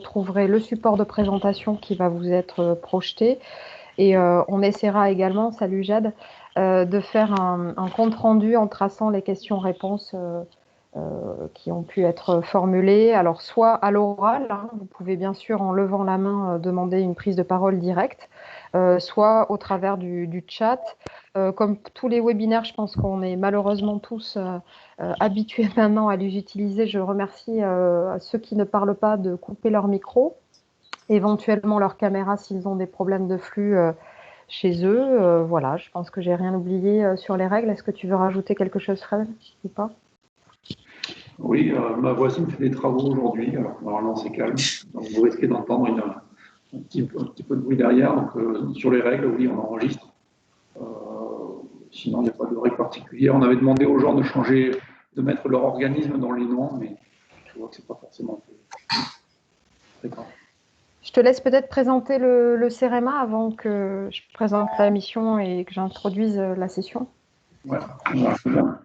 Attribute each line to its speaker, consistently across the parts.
Speaker 1: retrouverez le support de présentation qui va vous être projeté. Et on essaiera également, salut Jade, de faire un compte-rendu en traçant les questions-réponses qui ont pu être formulées. Alors, soit à l'oral, hein, vous pouvez bien sûr, en levant la main, demander une prise de parole directe, soit au travers du chat. Comme tous les webinaires, je pense qu'on est malheureusement tous habitués maintenant à les utiliser. Je remercie à ceux qui ne parlent pas de couper leur micro, éventuellement leur caméra s'ils ont des problèmes de flux chez eux. Voilà, je pense que j'ai rien oublié sur les règles. Est-ce que tu veux rajouter quelque chose, Fred, ou pas?
Speaker 2: Oui, ma voisine fait des travaux aujourd'hui. Normalement, c'est calme. Donc, vous risquez d'entendre un petit peu de bruit derrière. Donc, sur les règles, oui, on enregistre. Sinon, il n'y a pas de règle particulière. On avait demandé aux gens de changer, de mettre leur organisme dans les noms, mais je vois que ce n'est pas forcément fréquent.
Speaker 1: Je te laisse peut-être présenter le CEREMA avant que je présente la mission et que j'introduise la session.
Speaker 2: Ouais, très bien.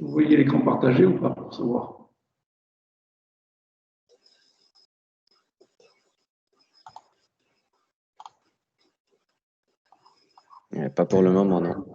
Speaker 2: Vous voyez l'écran partagé ou pas pour savoir?
Speaker 3: Pas pour le moment, non.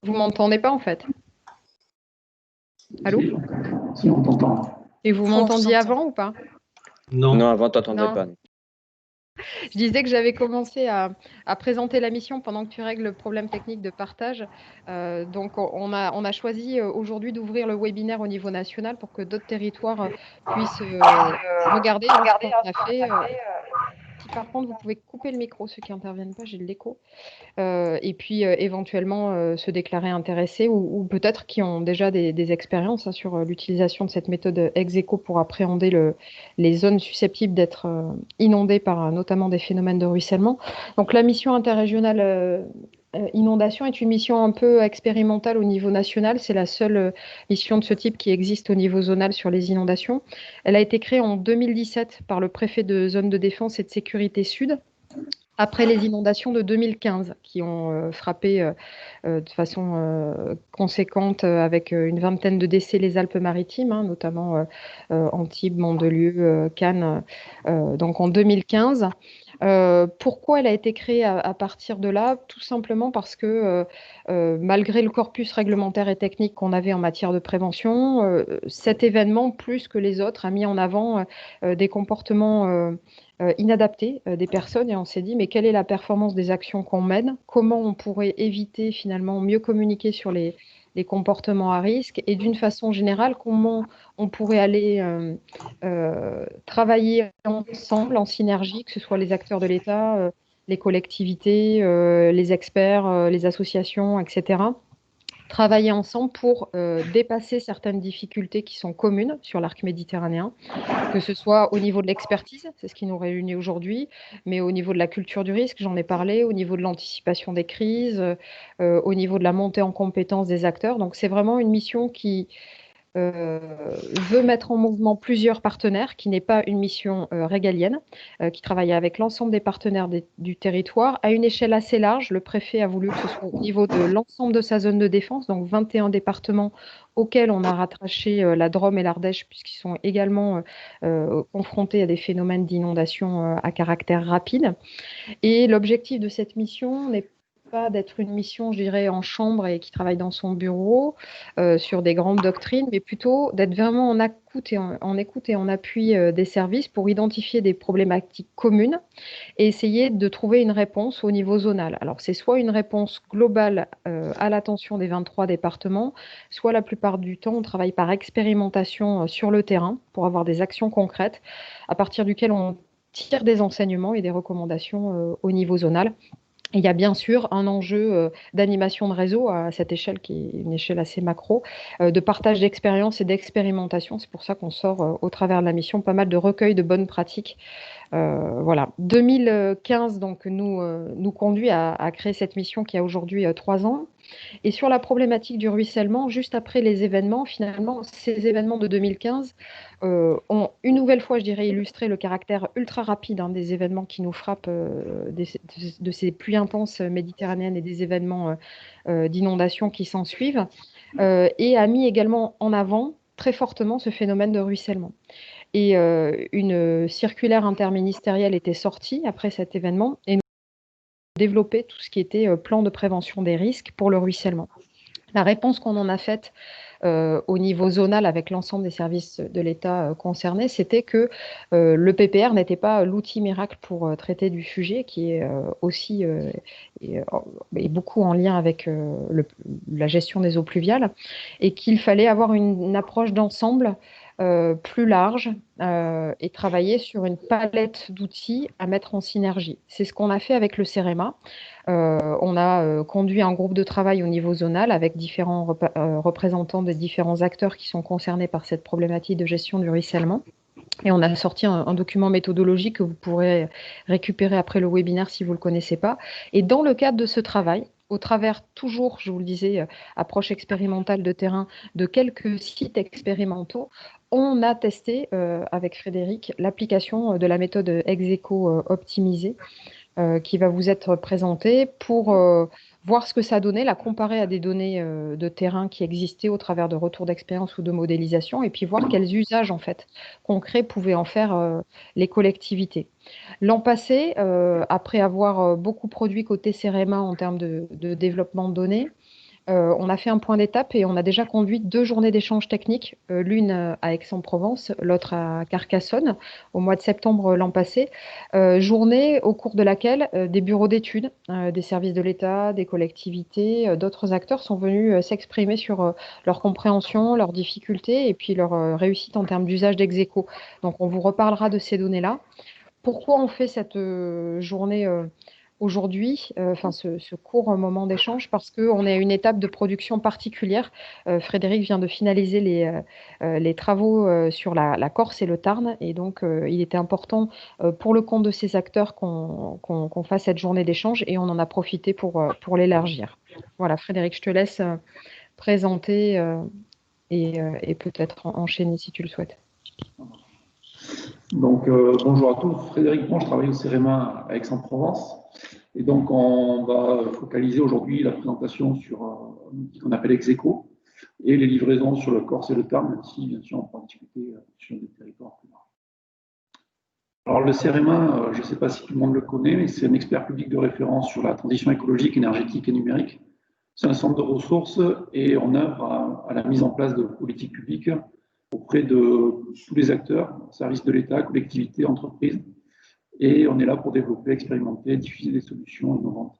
Speaker 1: Vous m'entendez pas en fait? Allô?
Speaker 2: Si, on t'entend.
Speaker 1: Et vous m'entendiez avant ou pas?
Speaker 3: Non, avant, tu n'entendrais pas.
Speaker 1: Je disais que j'avais commencé à présenter la mission pendant que tu règles le problème technique de partage. Donc, on a choisi aujourd'hui d'ouvrir le webinaire au niveau national pour que d'autres territoires puissent regarder ce qu'on a fait. Si par contre, vous pouvez couper le micro, ceux qui n'interviennent pas, j'ai de l'écho. Et puis éventuellement se déclarer intéressés ou peut-être qui ont déjà des expériences sur l'utilisation de cette méthode ex-aequo pour appréhender les zones susceptibles d'être inondées par notamment des phénomènes de ruissellement. Donc la mission interrégionale inondation est une mission un peu expérimentale au niveau national. C'est la seule mission de ce type qui existe au niveau zonal sur les inondations. Elle a été créée en 2017 par le préfet de zone de défense et de sécurité sud, après les inondations de 2015 qui ont frappé de façon conséquente avec une vingtaine de décès les Alpes-Maritimes, hein, notamment Antibes, Mandelieu, Cannes, donc en 2015. Pourquoi elle a été créée à partir de là? Tout simplement parce que malgré le corpus réglementaire et technique qu'on avait en matière de prévention, cet événement, plus que les autres, a mis en avant des comportements inadaptés des personnes, et on s'est dit mais quelle est la performance des actions qu'on mène, comment on pourrait éviter finalement mieux communiquer sur les comportements à risque, et d'une façon générale comment on pourrait aller travailler ensemble en synergie, que ce soit les acteurs de l'État, les collectivités, les experts, les associations, etc. Travailler ensemble pour dépasser certaines difficultés qui sont communes sur l'arc méditerranéen, que ce soit au niveau de l'expertise, c'est ce qui nous réunit aujourd'hui, mais au niveau de la culture du risque, j'en ai parlé, au niveau de l'anticipation des crises, au niveau de la montée en compétence des acteurs. Donc c'est vraiment une mission qui veut mettre en mouvement plusieurs partenaires, qui n'est pas une mission régalienne, qui travaille avec l'ensemble des partenaires du territoire à une échelle assez large. Le préfet a voulu que ce soit au niveau de l'ensemble de sa zone de défense, donc 21 départements auxquels on a rattaché la Drôme et l'Ardèche, puisqu'ils sont également confrontés à des phénomènes d'inondation à caractère rapide. Et l'objectif de cette mission n'est pas d'être une mission, je dirais, en chambre et qui travaille dans son bureau sur des grandes doctrines, mais plutôt d'être vraiment en écoute et en appui des services pour identifier des problématiques communes et essayer de trouver une réponse au niveau zonal. Alors, c'est soit une réponse globale à l'attention des 23 départements, soit la plupart du temps, on travaille par expérimentation sur le terrain pour avoir des actions concrètes à partir duquel on tire des enseignements et des recommandations au niveau zonal. Il y a bien sûr un enjeu d'animation de réseau à cette échelle qui est une échelle assez macro, de partage d'expériences et d'expérimentation. C'est pour ça qu'on sort au travers de la mission pas mal de recueils de bonnes pratiques. Voilà. 2015 donc, nous conduit à créer cette mission qui a aujourd'hui 3 ans. Et sur la problématique du ruissellement, juste après les événements, finalement, ces événements de 2015 ont une nouvelle fois, je dirais, illustré le caractère ultra rapide des événements qui nous frappent de ces pluies intenses méditerranéennes et des événements d'inondation qui s'en suivent, et a mis également en avant très fortement ce phénomène de ruissellement. Et une circulaire interministérielle était sortie après cet événement et nous développer tout ce qui était plan de prévention des risques pour le ruissellement. La réponse qu'on en a faite au niveau zonal avec l'ensemble des services de l'État concernés, c'était que le PPR n'était pas l'outil miracle pour traiter du sujet, qui est aussi est beaucoup en lien avec la gestion des eaux pluviales, et qu'il fallait avoir une approche d'ensemble plus large et travailler sur une palette d'outils à mettre en synergie. C'est ce qu'on a fait avec le CEREMA. On a conduit un groupe de travail au niveau zonal avec différents représentants des différents acteurs qui sont concernés par cette problématique de gestion du ruissellement. Et on a sorti un document méthodologique que vous pourrez récupérer après le webinaire si vous ne le connaissez pas. Et dans le cadre de ce travail, au travers toujours, je vous le disais, approche expérimentale de terrain, de quelques sites expérimentaux, on a testé avec Frédéric l'application de la méthode ex-aequo optimisée qui va vous être présentée pour voir ce que ça donnait, la comparer à des données de terrain qui existaient au travers de retours d'expérience ou de modélisation, et puis voir quels usages en fait concrets pouvaient en faire les collectivités. L'an passé, après avoir beaucoup produit côté CEREMA en termes de développement de données, on a fait un point d'étape et on a déjà conduit 2 journées d'échanges techniques, l'une à Aix-en-Provence, l'autre à Carcassonne, au mois de septembre l'an passé. Journée au cours de laquelle des bureaux d'études, des services de l'État, des collectivités, d'autres acteurs sont venus s'exprimer sur leur compréhension, leurs difficultés et puis leur réussite en termes d'usage d'ex-aequo. Donc on vous reparlera de ces données-là. Pourquoi on fait cette journée aujourd'hui, ce court moment d'échange? Parce qu'on est à une étape de production particulière. Frédéric vient de finaliser les travaux sur la Corse et le Tarn. Et donc, il était important pour le compte de ces acteurs qu'on fasse cette journée d'échange et on en a profité pour l'élargir. Voilà, Frédéric, je te laisse présenter et peut-être enchaîner si tu le souhaites.
Speaker 2: Donc, bonjour à tous. Frédéric Bon, je travaille au CEREMA à Aix-en-Provence. Et donc, on va focaliser aujourd'hui la présentation sur un outil qu'on appelle ex-aequo et les livraisons sur le Corse et le Tarn, même si, bien sûr, on pourra discuter sur des territoires plus grands. Alors, le CEREMA, je ne sais pas si tout le monde le connaît, mais c'est un expert public de référence sur la transition écologique, énergétique et numérique. C'est un centre de ressources et on œuvre à la mise en place de politiques publiques auprès de tous les acteurs, services de l'État, collectivités, entreprises. Et on est là pour développer, expérimenter, diffuser des solutions innovantes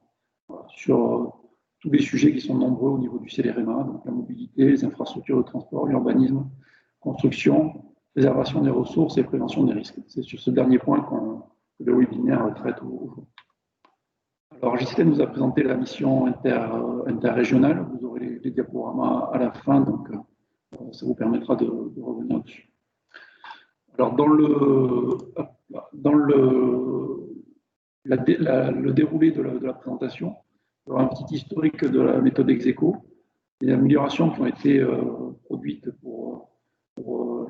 Speaker 2: sur tous les sujets qui sont nombreux au niveau du CEREMA, donc la mobilité, les infrastructures de transport, l'urbanisme, construction, préservation des ressources et prévention des risques. C'est sur ce dernier point que le webinaire traite aujourd'hui. Alors, Gisèle nous a présenté la mission interrégionale. Vous aurez les diaporamas à la fin, donc ça vous permettra de revenir dessus. Alors, dans le déroulé de la présentation, il y aura un petit historique de la méthode ex-aequo, des améliorations qui ont été produites pour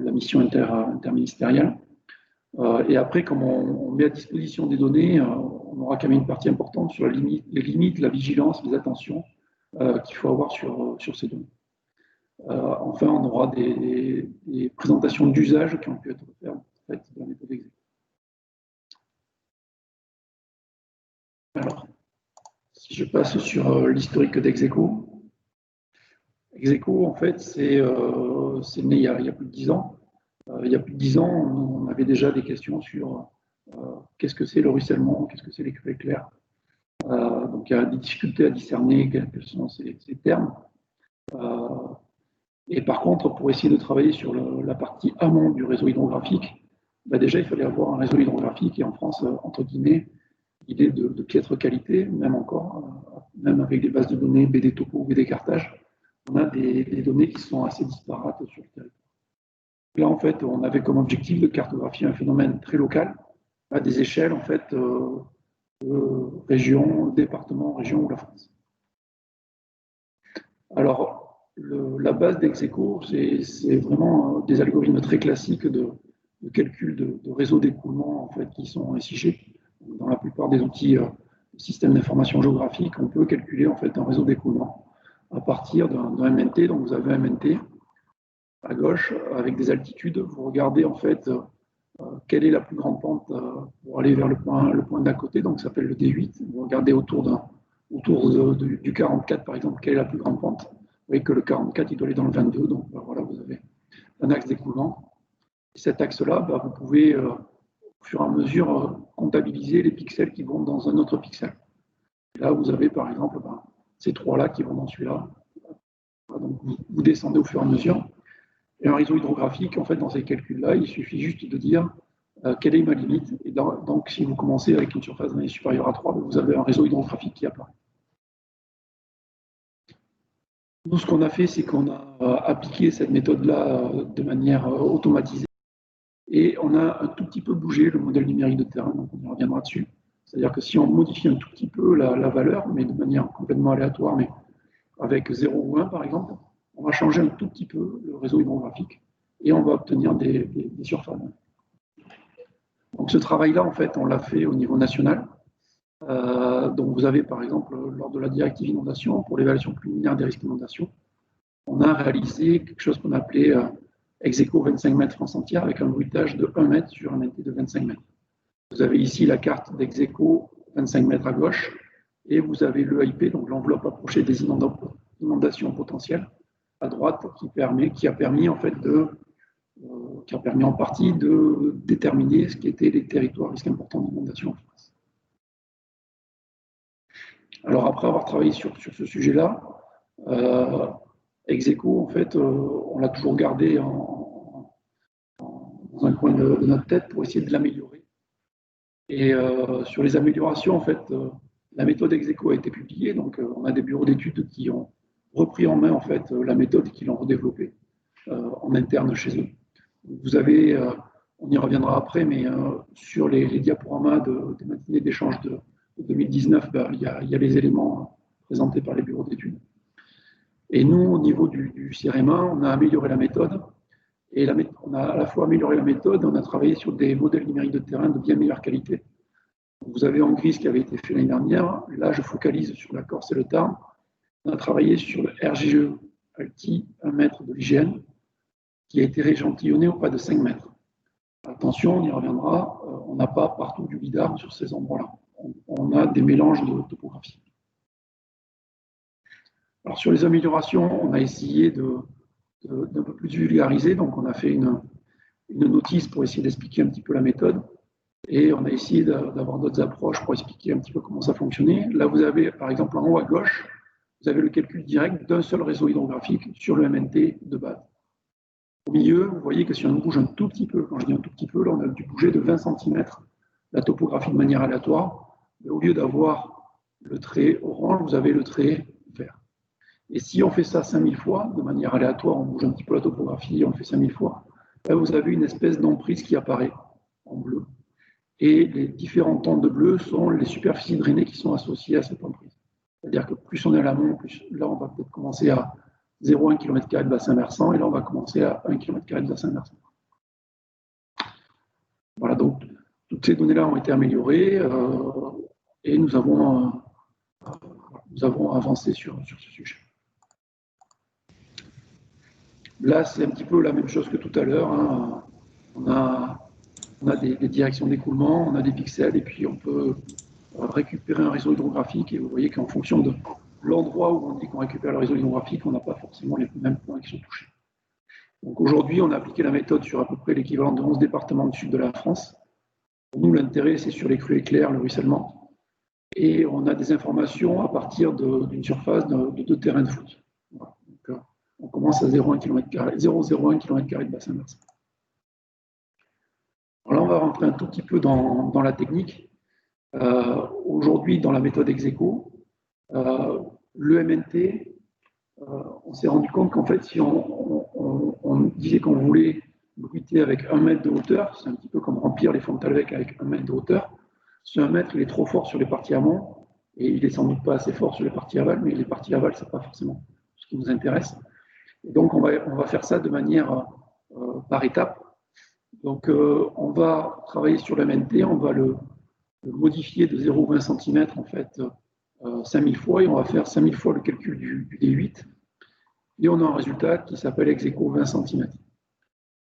Speaker 2: la mission interministérielle. Et après, comme on met à disposition des données, on aura quand même une partie importante sur les limites, la vigilance, les attentions qu'il faut avoir sur ces données. Enfin, on aura des présentations d'usage qui ont pu être faites dans la méthode Execo. Alors, si je passe sur l'historique d'Execo, Execo, en fait, c'est né il y a plus de 10 ans. Il y a plus de 10 ans, on avait déjà des questions sur qu'est-ce que c'est le ruissellement, qu'est-ce que c'est les curés clairs. Donc, il y a des difficultés à discerner quels sont ces termes. Et par contre, pour essayer de travailler sur la partie amont du réseau hydrographique, déjà, il fallait avoir un réseau hydrographique. Et en France, entre guillemets, il est de piètre qualité, même encore, même avec des bases de données BD Topo ou BD Cartage, on a des données qui sont assez disparates sur le territoire. Là, en fait, on avait comme objectif de cartographier un phénomène très local, à des échelles, en fait, région, département, région ou la France. Alors, la base d'Execo, c'est vraiment des algorithmes très classiques de calcul de réseaux d'écoulement, en fait, qui sont SIG. Dans la plupart des outils système d'information géographique, on peut calculer, en fait, un réseau d'écoulement à partir d'un MNT. Donc, vous avez un MNT à gauche, avec des altitudes. Vous regardez, en fait, quelle est la plus grande pente pour aller vers le point d'à côté, donc ça s'appelle le D8. Vous regardez autour du 44, par exemple, quelle est la plus grande pente. Vous voyez que le 44, il doit aller dans le 22, donc voilà, vous avez un axe d'écoulement. Et cet axe-là, vous pouvez, au fur et à mesure, comptabiliser les pixels qui vont dans un autre pixel. Et là, vous avez, par exemple, ces trois-là qui vont dans celui-là. Donc, vous descendez au fur et à mesure. Et un réseau hydrographique, en fait, dans ces calculs-là, il suffit juste de dire quelle est ma limite. Et donc, si vous commencez avec une surface d'année supérieure à 3, vous avez un réseau hydrographique qui apparaît. Nous, ce qu'on a fait, c'est qu'on a appliqué cette méthode-là de manière automatisée. Et on a un tout petit peu bougé le modèle numérique de terrain, donc on y reviendra dessus. C'est-à-dire que si on modifie un tout petit peu la valeur, mais de manière complètement aléatoire, mais avec 0 ou 1 par exemple, on va changer un tout petit peu le réseau hydrographique et on va obtenir des surfaces. Donc ce travail-là, en fait, on l'a fait au niveau national. Donc vous avez par exemple, lors de la directive inondation, pour l'évaluation préliminaire des risques d'inondation, on a réalisé quelque chose qu'on appelait Execo 25 mètres France entière avec un bruitage de 1 mètre sur un NT de 25 mètres. Vous avez ici la carte d'Execo 25 mètres à gauche et vous avez l'EIP, donc l'enveloppe approchée des inondations potentielles à droite qui a permis en partie de déterminer ce qui étaient les territoires à risque important d'inondation en France. Alors après avoir travaillé sur ce sujet-là, Execo, en fait, on l'a toujours gardé dans un coin de notre tête pour essayer de l'améliorer. Et sur les améliorations, en fait, la méthode Execo a été publiée, donc on a des bureaux d'études qui ont repris en main en fait la méthode et qui l'ont redéveloppée en interne chez eux. Vous avez, on y reviendra après, mais sur les diaporamas des matinées d'échange de 2019, il y a les éléments présentés par les bureaux d'études. Et nous, au niveau du CRMA, on a amélioré la méthode. Et on a à la fois amélioré la méthode, on a travaillé sur des modèles numériques de terrain de bien meilleure qualité. Vous avez en gris ce qui avait été fait l'année dernière. Là, je focalise sur la Corse et le Tarn. On a travaillé sur le RGE Alti, 1 mètre de l'IGN, qui a été rééchantillonné au pas de 5 mètres. Attention, on y reviendra, on n'a pas partout du lidar sur ces endroits-là. On a des mélanges de topographie. Alors sur les améliorations, on a essayé d'un peu plus vulgariser, donc on a fait une notice pour essayer d'expliquer un petit peu la méthode, et on a essayé d'avoir d'autres approches pour expliquer un petit peu comment ça fonctionnait. Là, vous avez, par exemple, en haut à gauche, vous avez le calcul direct d'un seul réseau hydrographique sur le MNT de base. Au milieu, vous voyez que si on bouge un tout petit peu, quand je dis un tout petit peu, là, on a dû bouger de 20 cm la topographie de manière aléatoire, mais au lieu d'avoir le trait orange, vous avez le trait vert. Et si on fait ça 5000 fois, de manière aléatoire, on bouge un petit peu la topographie, on fait 5000 fois, là, vous avez une espèce d'emprise qui apparaît en bleu. Et les différents tons de bleu sont les superficies drainées qui sont associées à cette emprise. C'est-à-dire que plus on est à l'amont, plus là, on va peut-être commencer à 0,1 km² de bassin versant, et là on va commencer à 1 km² de bassin versant. Voilà, donc toutes ces données-là ont été améliorées et nous avons avancé sur ce sujet. Là, c'est un petit peu la même chose que tout à l'heure. Hein. On a des directions d'écoulement, on a des pixels, et puis on peut récupérer un réseau hydrographique. Et vous voyez qu'en fonction de l'endroit où on dit qu'on récupère le réseau hydrographique, on n'a pas forcément les mêmes points qui sont touchés. Donc aujourd'hui, on a appliqué la méthode sur à peu près l'équivalent de 11 départements du sud de la France. Pour nous, l'intérêt, c'est sur les crues éclair, le ruissellement. Et on a des informations à partir d'une surface de 2 terrains de foot. Voilà. Donc, on commence à 0,01 km² de bassin versant. Alors là, on va rentrer un tout petit peu dans la technique. Aujourd'hui, dans la méthode ex-aequo, le MNT, on s'est rendu compte qu'en fait, si on disait qu'on voulait bruiter avec 1 mètre de hauteur, c'est un petit peu comme remplir les fonds de Talvec avec 1 mètre de hauteur. Ce 1 mètre, il est trop fort sur les parties amont, et il est sans doute pas assez fort sur les parties aval, mais les parties aval, c'est pas forcément ce qui nous intéresse. Et donc, on va faire ça de manière par étapes. Donc, on va travailler sur le MNT, on va le modifier de 0,20 cm en fait 5000 fois, et on va faire 5000 fois le calcul du D8, et on a un résultat qui s'appelle ex-aequo 20 cm.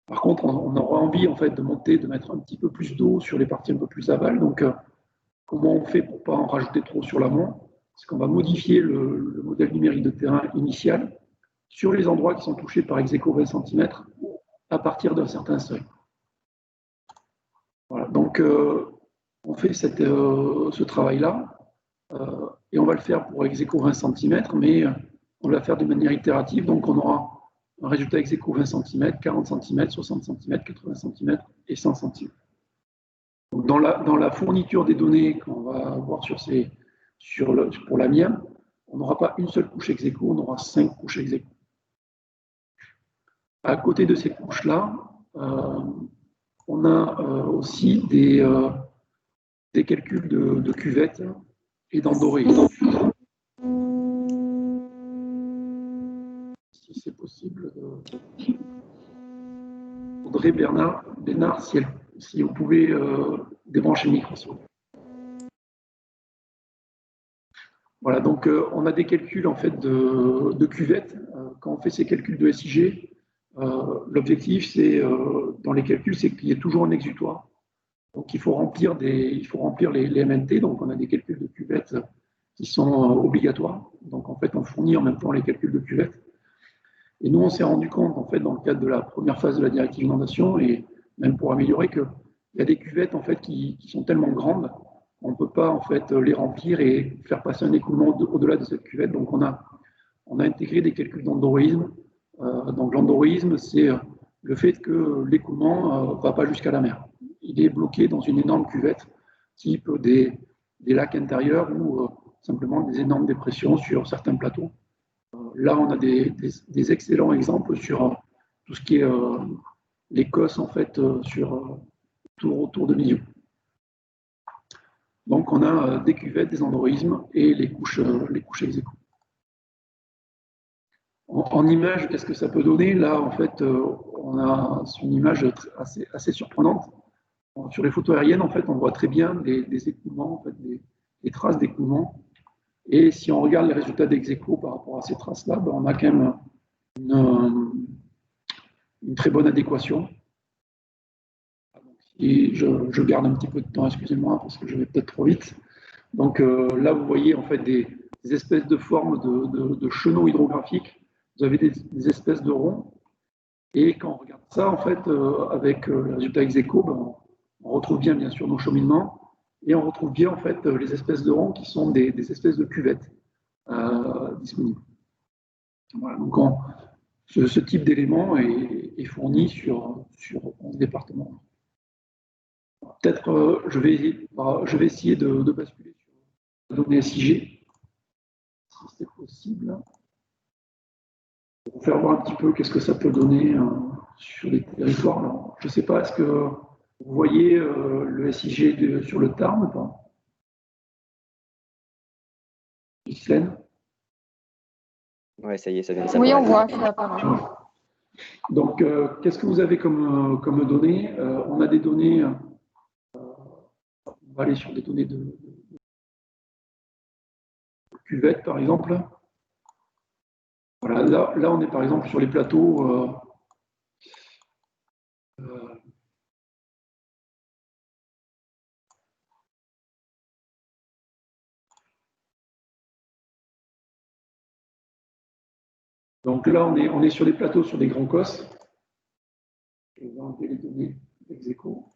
Speaker 2: Par contre, on aura envie en fait de monter, de mettre un petit peu plus d'eau sur les parties un peu plus aval. Donc, comment on fait pour ne pas en rajouter trop sur l'amont? C'est qu'on va modifier le modèle numérique de terrain initial sur les endroits qui sont touchés par ex-aequo 20 cm à partir d'un certain seuil. Voilà, donc on fait ce travail-là et on va le faire pour ex-aequo 20 cm, mais on va le faire de manière itérative. Donc on aura un résultat ex-aequo 20 cm, 40 cm, 60 cm, 80 cm et 100 cm. Donc dans la fourniture des données qu'on va avoir pour la mienne, on n'aura pas une seule couche ex-aequo, on aura 5 couches ex-aequo. À côté de ces couches-là, on a aussi des calculs de cuvettes et d'endorréisme. Si c'est possible, Audrey Bénard, si vous pouvez débrancher le micro. Voilà, donc on a des calculs en fait de cuvettes. Quand on fait ces calculs de SIG, l'objectif, c'est dans les calculs, c'est qu'il y ait toujours un exutoire. Donc il faut remplir les MNT. Donc on a des calculs de cuvettes qui sont obligatoires. Donc en fait, on fournit en même temps les calculs de cuvettes. Et nous, on s'est rendu compte, en fait, dans le cadre de la première phase de la directive inondation, et même pour améliorer, qu'il y a des cuvettes en fait qui sont tellement grandes qu'on ne peut pas en fait les remplir et faire passer un écoulement au-delà de cette cuvette. Donc on a intégré des calculs d'endorréisme. Donc l'endorréisme, c'est le fait que l'écoulement ne va pas jusqu'à la mer. Il est bloqué dans une énorme cuvette, type des lacs intérieurs ou simplement des énormes dépressions sur certains plateaux. Là, on a des excellents exemples sur tout ce qui est l'Écosse, en fait, autour de Millau. Donc, on a des cuvettes, des endorréismes et les couches ex-aequo. En image, qu'est-ce que ça peut donner? Là, en fait, on a une image assez surprenante. Sur les photos aériennes, en fait, on voit très bien des écoulements, en fait, des traces d'écoulement. Et si on regarde les résultats d'ex-aequo par rapport à ces traces-là, ben, on a quand même une très bonne adéquation. Et je garde un petit peu de temps, excusez-moi, parce que je vais peut-être trop vite. Donc là, vous voyez en fait des espèces de formes de chenaux hydrographiques. Vous avez des espèces de ronds. Et quand on regarde ça, en fait, avec le résultat ex-aequo, ben, on retrouve bien sûr nos cheminements. Et on retrouve bien en fait les espèces de ronds qui sont des espèces de cuvettes disponibles. Voilà, donc ce type d'élément est fourni sur 11 départements. Peut-être je vais essayer de basculer sur la donnée SIG, si c'est possible, pour faire voir un petit peu qu'est-ce que ça peut donner sur les territoires. Alors, je ne sais pas, est-ce que vous voyez le SIG sur le Tarn ou pas? Ghislaine?
Speaker 3: Ouais, ça y est, ça vient de
Speaker 1: Oui, on
Speaker 3: s'apparaître.
Speaker 1: voit, ça apparaît.
Speaker 2: Donc, qu'est-ce que vous avez comme données? On a des données, on va aller sur des données de cuvette, par exemple. Voilà, là, on est par exemple sur les plateaux. Donc là, on est sur les plateaux, sur des grands cosses. Je vais enlever les données ex-aequo.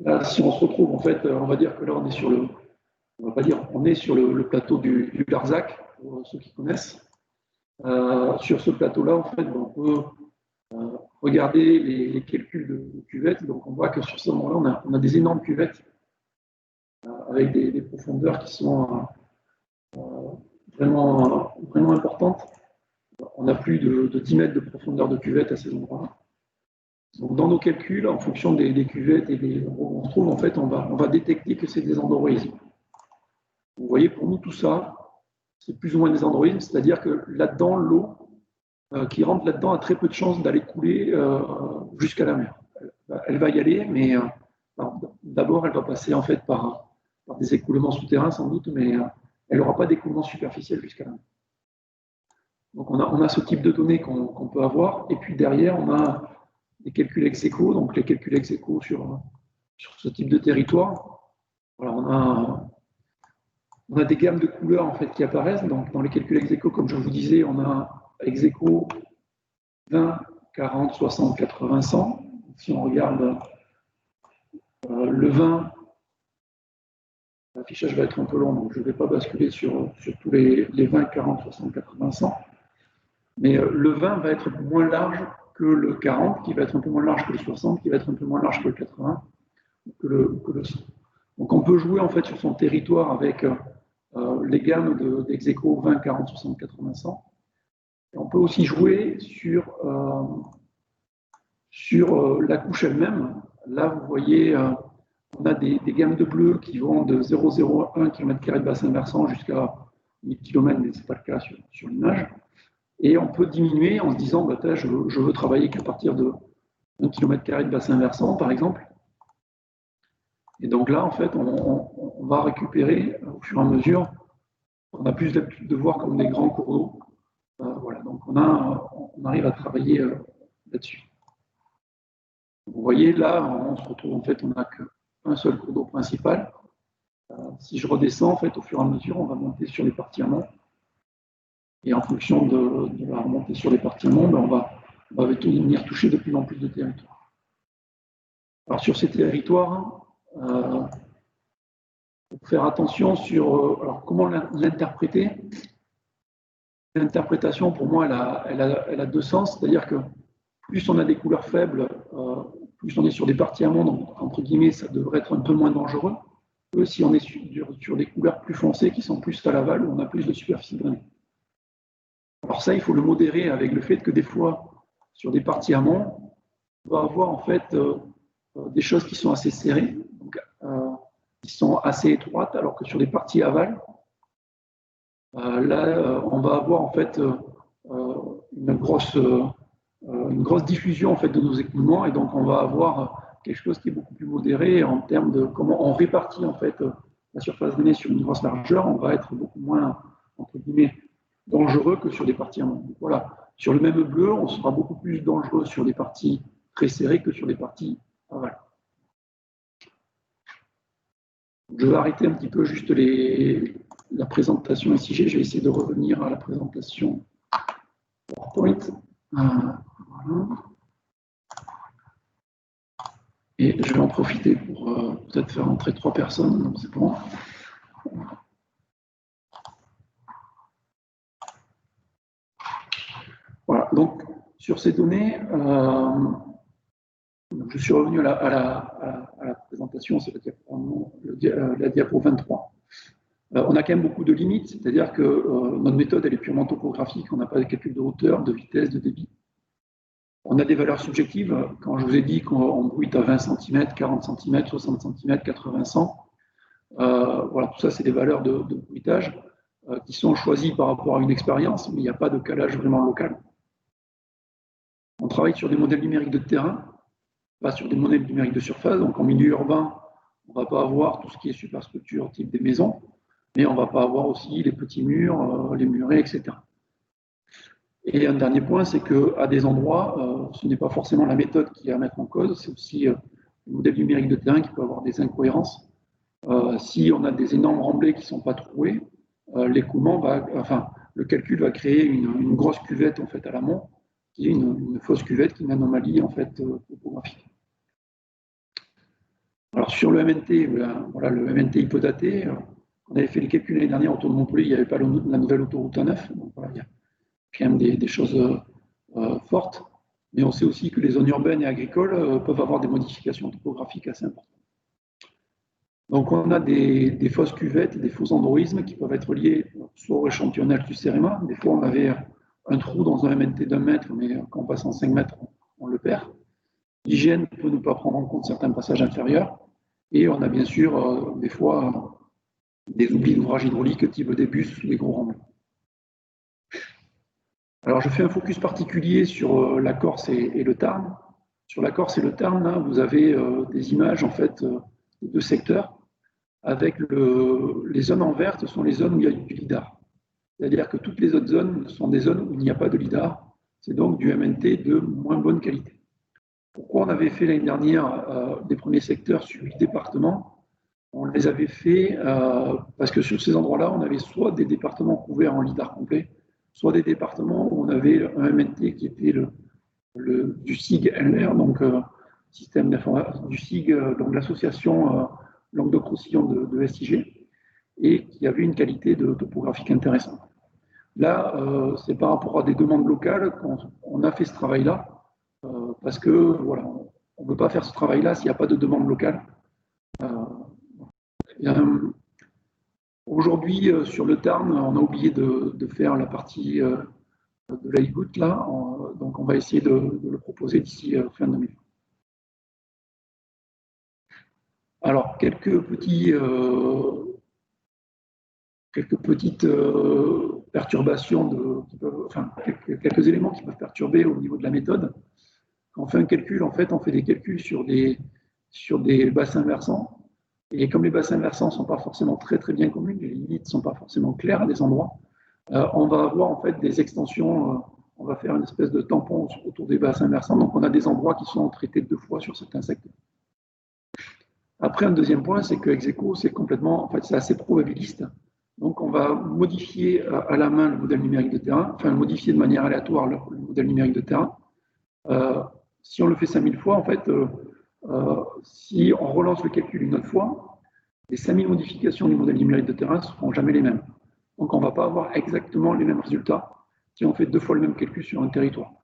Speaker 2: Là, si on se retrouve, en fait, on va dire que là, on est sur on va pas dire, on est sur le plateau du Larzac, pour ceux qui connaissent. Sur ce plateau-là, en fait, on peut regarder les calculs de cuvettes. Donc, on voit que sur ce moment-là, on a des énormes cuvettes avec des profondeurs qui sont vraiment, vraiment importantes. On a plus de 10 mètres de profondeur de cuvette à ces endroits-là. Donc, dans nos calculs, en fonction des cuvettes et des endroits où on se trouve, en fait, on va détecter que c'est des endoroïsmes. Vous voyez, pour nous, tout ça, c'est plus ou moins des endoroïsmes, c'est-à-dire que là-dedans, l'eau qui rentre là-dedans a très peu de chances d'aller couler jusqu'à la mer. Elle va y aller, mais d'abord, elle va passer en fait par des écoulements souterrains sans doute, mais elle n'aura pas d'écoulement superficiel jusqu'à la mer. Donc on a ce type de données qu'on peut avoir, et puis derrière, on a des calculs ex-aequo, donc les calculs ex-aequo sur ce type de territoire. Voilà, on a des gammes de couleurs en fait qui apparaissent. Donc dans les calculs ex-aequo, comme je vous disais, on a ex-aequo 20, 40, 60, 80, 100. Si on regarde le 20, l'affichage va être un peu long, donc je ne vais pas basculer sur tous les 20, 40, 60, 80, 100. Mais le 20 va être moins large que le 40, qui va être un peu moins large que le 60, qui va être un peu moins large que le 80, que le 100. Donc on peut jouer en fait sur son territoire avec les gammes d'ex-aequo 20, 40, 60, 80, 100. Et on peut aussi jouer sur la couche elle-même. Là, vous voyez, on a des gammes de bleu qui vont de 0,01 km² de bassin versant jusqu'à 1000 km, mais ce n'est pas le cas sur l'image. Et on peut diminuer en se disant, bah, je veux travailler qu'à partir de 1 km² de bassin versant, par exemple. Et donc là, en fait, on va récupérer au fur et à mesure. On a plus l'habitude de voir comme des grands cours d'eau. Voilà, donc on arrive à travailler là-dessus. Vous voyez, là, on se retrouve, en fait, on n'a qu'un seul cours d'eau principal. Si je redescends, en fait, au fur et à mesure, on va monter sur les parties amont. Et en fonction de la remontée sur les parties amont, ben, on va venir toucher de plus en plus de territoires. Alors, sur ces territoires, faut faire attention sur alors, comment l'interpréter. L'interprétation, pour moi, elle a deux sens, c'est-à-dire que plus on a des couleurs faibles, plus on est sur des parties amont, donc entre guillemets, ça devrait être un peu moins dangereux que si on est sur des couleurs plus foncées qui sont plus à l'aval, où on a plus de superficie drainée. Alors ça, il faut le modérer avec le fait que des fois, sur des parties amont, on va avoir en fait des choses qui sont assez serrées, donc, qui sont assez étroites, alors que sur des parties aval, là, on va avoir en fait une grosse diffusion en fait de nos écoulements, et donc on va avoir quelque chose qui est beaucoup plus modéré en termes de comment on répartit en fait la surface drainée sur une grosse largeur. On va être beaucoup moins entre guillemets dangereux que sur des parties amont. Voilà, sur le même bleu, on sera beaucoup plus dangereux sur des parties très serrées que sur des parties aval. Je vais arrêter un petit peu juste la présentation SIG. Je vais essayer de revenir à la présentation PowerPoint. Voilà. Et je vais en profiter pour peut-être faire entrer 3 personnes. Donc c'est bon. Voilà. Donc sur ces données, je suis revenu à la présentation, c'est la diapo 23. On a quand même beaucoup de limites, c'est-à-dire que notre méthode elle est purement topographique, on n'a pas de calcul de hauteur, de vitesse, de débit. On a des valeurs subjectives. Quand je vous ai dit qu'on bruite à 20 cm, 40 cm, 60 cm, 80, 100, voilà, tout ça, c'est des valeurs de bruitage qui sont choisies par rapport à une expérience, mais il n'y a pas de calage vraiment local. On travaille sur des modèles numériques de terrain, pas sur des modèles numériques de surface. Donc en milieu urbain, on ne va pas avoir tout ce qui est superstructure type des maisons, mais on ne va pas avoir aussi les petits murs, les murets, etc. Et un dernier point, c'est qu'à des endroits, ce n'est pas forcément la méthode qui est à mettre en cause, c'est aussi le modèle numérique de terrain qui peut avoir des incohérences. Si on a des énormes remblais qui ne sont pas troués, le calcul va créer une grosse cuvette en fait, à l'amont, qui est une fausse cuvette, qui est une anomalie en fait, topographique. Alors sur le MNT, voilà, le MNT hypodaté, on avait fait les calculs l'année dernière autour de Montpellier, il n'y avait pas la nouvelle autoroute A9, donc voilà, il y a quand même des choses fortes, mais on sait aussi que les zones urbaines et agricoles peuvent avoir des modifications topographiques assez importantes. Donc on a des fausses cuvettes et des faux androïsmes qui peuvent être liés soit au échantillonnage du CEREMA. Des fois on avait un trou dans un MNT d'1 mètre, mais quand on passe en 5 mètres, on le perd. L'hygiène peut ne pas prendre en compte certains passages inférieurs. Et on a bien sûr des fois des oublis d'ouvrages hydrauliques type des bus ou des gros remblais. Alors je fais un focus particulier sur la Corse et le Tarn. Sur la Corse et le Tarn, là, vous avez des images en fait des deux secteurs avec les zones en vert, ce sont les zones où il y a du lidar. C'est-à-dire que toutes les autres zones sont des zones où il n'y a pas de lidar. C'est donc du MNT de moins bonne qualité. Pourquoi on avait fait l'année dernière des premiers secteurs sur 8 départements? On les avait fait parce que sur ces endroits-là, on avait soit des départements couverts en lidar complet, soit des départements où on avait un MNT qui était du SIG-LR, donc système d'information du SIG, donc l'association Languedoc-Roussillon de SIG, et qui avait une qualité topographique intéressante. Là, c'est par rapport à des demandes locales qu'on a fait ce travail-là, parce que voilà, on ne peut pas faire ce travail-là s'il n'y a pas de demande locale. Aujourd'hui, sur le Tarn, on a oublié de faire la partie de la goutte là, donc on va essayer de le proposer d'ici fin 2020. Alors, quelques petites perturbations, quelques éléments qui peuvent perturber au niveau de la méthode. Quand on fait un calcul, en fait, on fait des calculs sur des bassins versants. Et comme les bassins versants ne sont pas forcément très bien connus, les limites ne sont pas forcément claires à des endroits, on va avoir en fait des extensions, on va faire une espèce de tampon autour des bassins versants, donc on a des endroits qui sont traités 2 fois sur certains secteurs. Après, un deuxième point, c'est que Execo, c'est assez probabiliste. Donc on va modifier à la main le modèle numérique de terrain, enfin modifier de manière aléatoire le modèle numérique de terrain. Si on le fait 5000 fois, en fait, si on relance le calcul une autre fois, les 5000 modifications du modèle numérique de terrain ne seront jamais les mêmes. Donc, on ne va pas avoir exactement les mêmes résultats si on fait 2 fois le même calcul sur un territoire.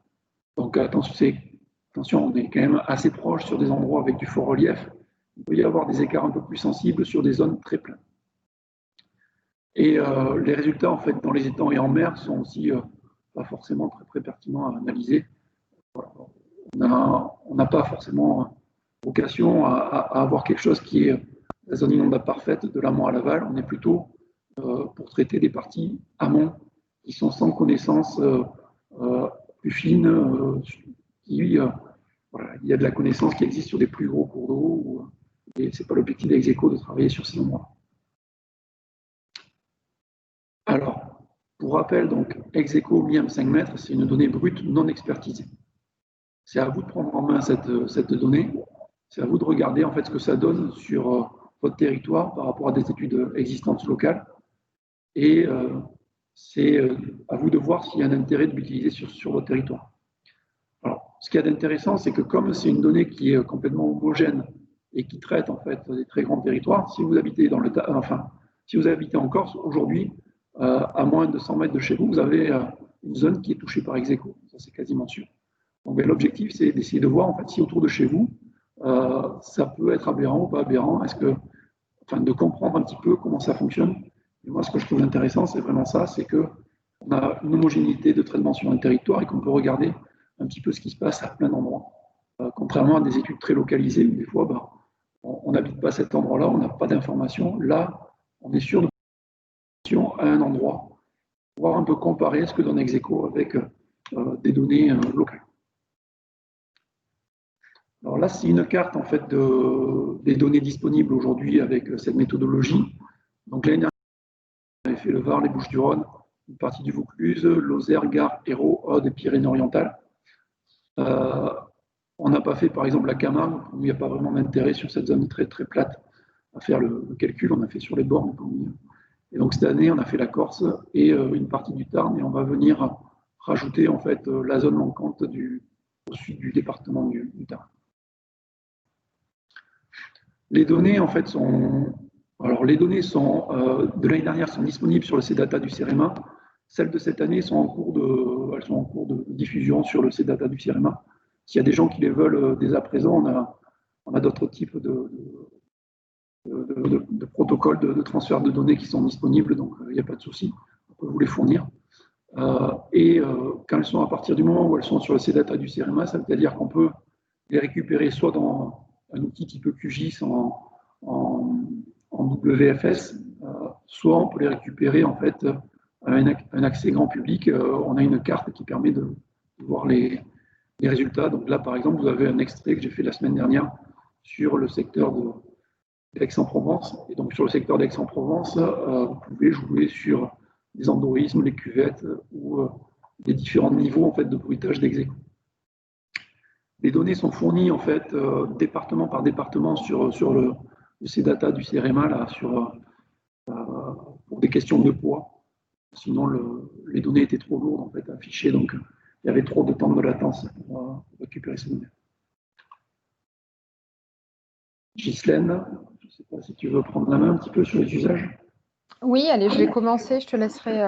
Speaker 2: Donc, attention, on est quand même assez proche sur des endroits avec du fort relief. Il peut y avoir des écarts un peu plus sensibles sur des zones très plaines. Et les résultats, en fait, dans les étangs et en mer sont aussi pas forcément très pertinents à analyser. Voilà. On n'a pas forcément vocation à avoir quelque chose qui est la zone inondable parfaite de l'amont à l'aval. On est plutôt pour traiter des parties amont qui sont sans connaissance plus fine. Il y a de la connaissance qui existe sur des plus gros cours d'eau. Et ce n'est pas l'objectif d'Execo de travailler sur ces endroits. Alors, pour rappel, donc, Execo MIAM 5 mètres, c'est une donnée brute non expertisée. C'est à vous de prendre en main cette donnée. C'est à vous de regarder en fait ce que ça donne sur votre territoire par rapport à des études existantes locales. Et c'est à vous de voir s'il y a un intérêt de l'utiliser sur votre territoire. Alors, ce qu'il y a d'intéressant, c'est que comme c'est une donnée qui est complètement homogène et qui traite en fait des très grands territoires, si vous habitez si vous habitez en Corse, aujourd'hui, à moins de 100 mètres de chez vous, vous avez une zone qui est touchée par Execo. Ça, c'est quasiment sûr. Donc, l'objectif, c'est d'essayer de voir en fait si autour de chez vous, ça peut être aberrant ou pas aberrant. De comprendre un petit peu comment ça fonctionne. Et moi, ce que je trouve intéressant, c'est vraiment ça, c'est qu'on a une homogénéité de traitement sur un territoire et qu'on peut regarder un petit peu ce qui se passe à plein d'endroits. Contrairement à des études très localisées où des fois, on n'habite pas cet endroit-là, on n'a pas d'informations. Là, on est sûr de à un endroit, pouvoir un peu comparer ce que donne Execo avec des données locales. Alors là, c'est une carte en fait des données disponibles aujourd'hui avec cette méthodologie. Donc l'année dernière, on avait fait le Var, les Bouches-du-Rhône, une partie du Vaucluse, Lozère, Gard, Hérault, Aude et Pyrénées-Orientales. On n'a pas fait par exemple la Camargue, où il n'y a pas vraiment d'intérêt sur cette zone très très plate à faire le calcul, on a fait sur les bords. Et donc cette année, on a fait la Corse et une partie du Tarn, et on va venir rajouter en fait la zone manquante au sud du département du Tarn. Les données en fait les données de l'année dernière sont disponibles sur le CData du CEREMA. Celles de cette année elles sont en cours de diffusion sur le CData du CEREMA. S'il y a des gens qui les veulent dès à présent, on a d'autres types de protocoles de transfert de données qui sont disponibles, donc il n'y a pas de souci, on peut vous les fournir. Quand elles sont à partir du moment où elles sont sur le CData du CEREMA, ça veut dire qu'on peut les récupérer soit dans un outil type QGIS en WFS, soit on peut les récupérer en fait à un accès grand public. On a une carte qui permet de voir les résultats. Donc là, par exemple, vous avez un extrait que j'ai fait la semaine dernière sur le secteur d'Aix-en-Provence. Et donc sur le secteur d'Aix-en-Provence, vous pouvez jouer sur les endorismes, les cuvettes ou les différents niveaux en fait de bruitage d'Execo. Les données sont fournies en fait département par département sur le CData du CEREMA là, pour des questions de poids. Sinon, les données étaient trop lourdes en fait, à afficher, donc il y avait trop de temps de latence pour récupérer ces données. Ghislaine, je ne sais pas si tu veux prendre la main un petit peu sur les usages.
Speaker 1: Oui, allez, je vais commencer. Je te laisserai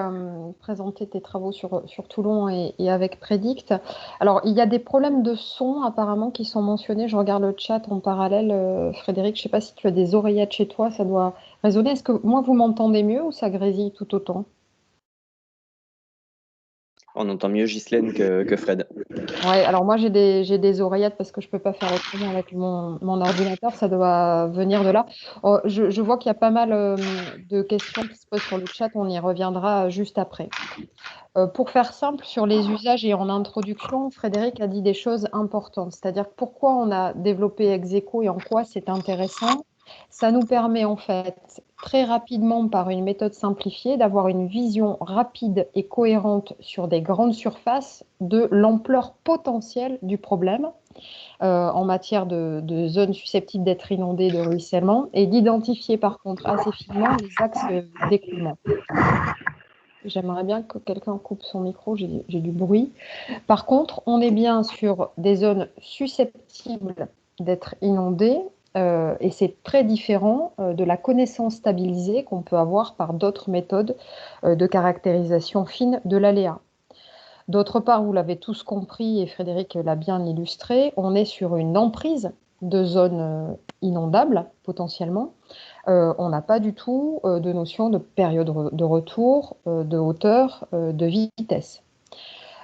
Speaker 1: présenter tes travaux sur Toulon et avec Predict. Alors, il y a des problèmes de son apparemment qui sont mentionnés. Je regarde le chat en parallèle. Frédéric, je ne sais pas si tu as des oreillettes chez toi, ça doit résonner. Est-ce que moi, vous m'entendez mieux ou ça grésille tout autant?
Speaker 3: On entend mieux Ghislaine que Fred.
Speaker 1: Ouais, alors moi j'ai des oreillettes parce que je peux pas faire autrement avec mon ordinateur, ça doit venir de là. Oh, je vois qu'il y a pas mal de questions qui se posent sur le chat, on y reviendra juste après. Pour faire simple, sur les usages et en introduction, Frédéric a dit des choses importantes, c'est-à-dire pourquoi on a développé Execo et en quoi c'est intéressant. Ça nous permet en fait très rapidement, par une méthode simplifiée, d'avoir une vision rapide et cohérente sur des grandes surfaces de l'ampleur potentielle du problème en matière de zones susceptibles d'être inondées, de ruissellement, et d'identifier par contre assez finement les axes d'écoulement. J'aimerais bien que quelqu'un coupe son micro, j'ai du bruit. Par contre, on est bien sur des zones susceptibles d'être inondées et c'est très différent de la connaissance stabilisée qu'on peut avoir par d'autres méthodes de caractérisation fine de l'aléa. D'autre part, vous l'avez tous compris et Frédéric l'a bien illustré, on est sur une emprise de zones inondables potentiellement. On n'a pas du tout de notion de période de retour, de hauteur, de vitesse.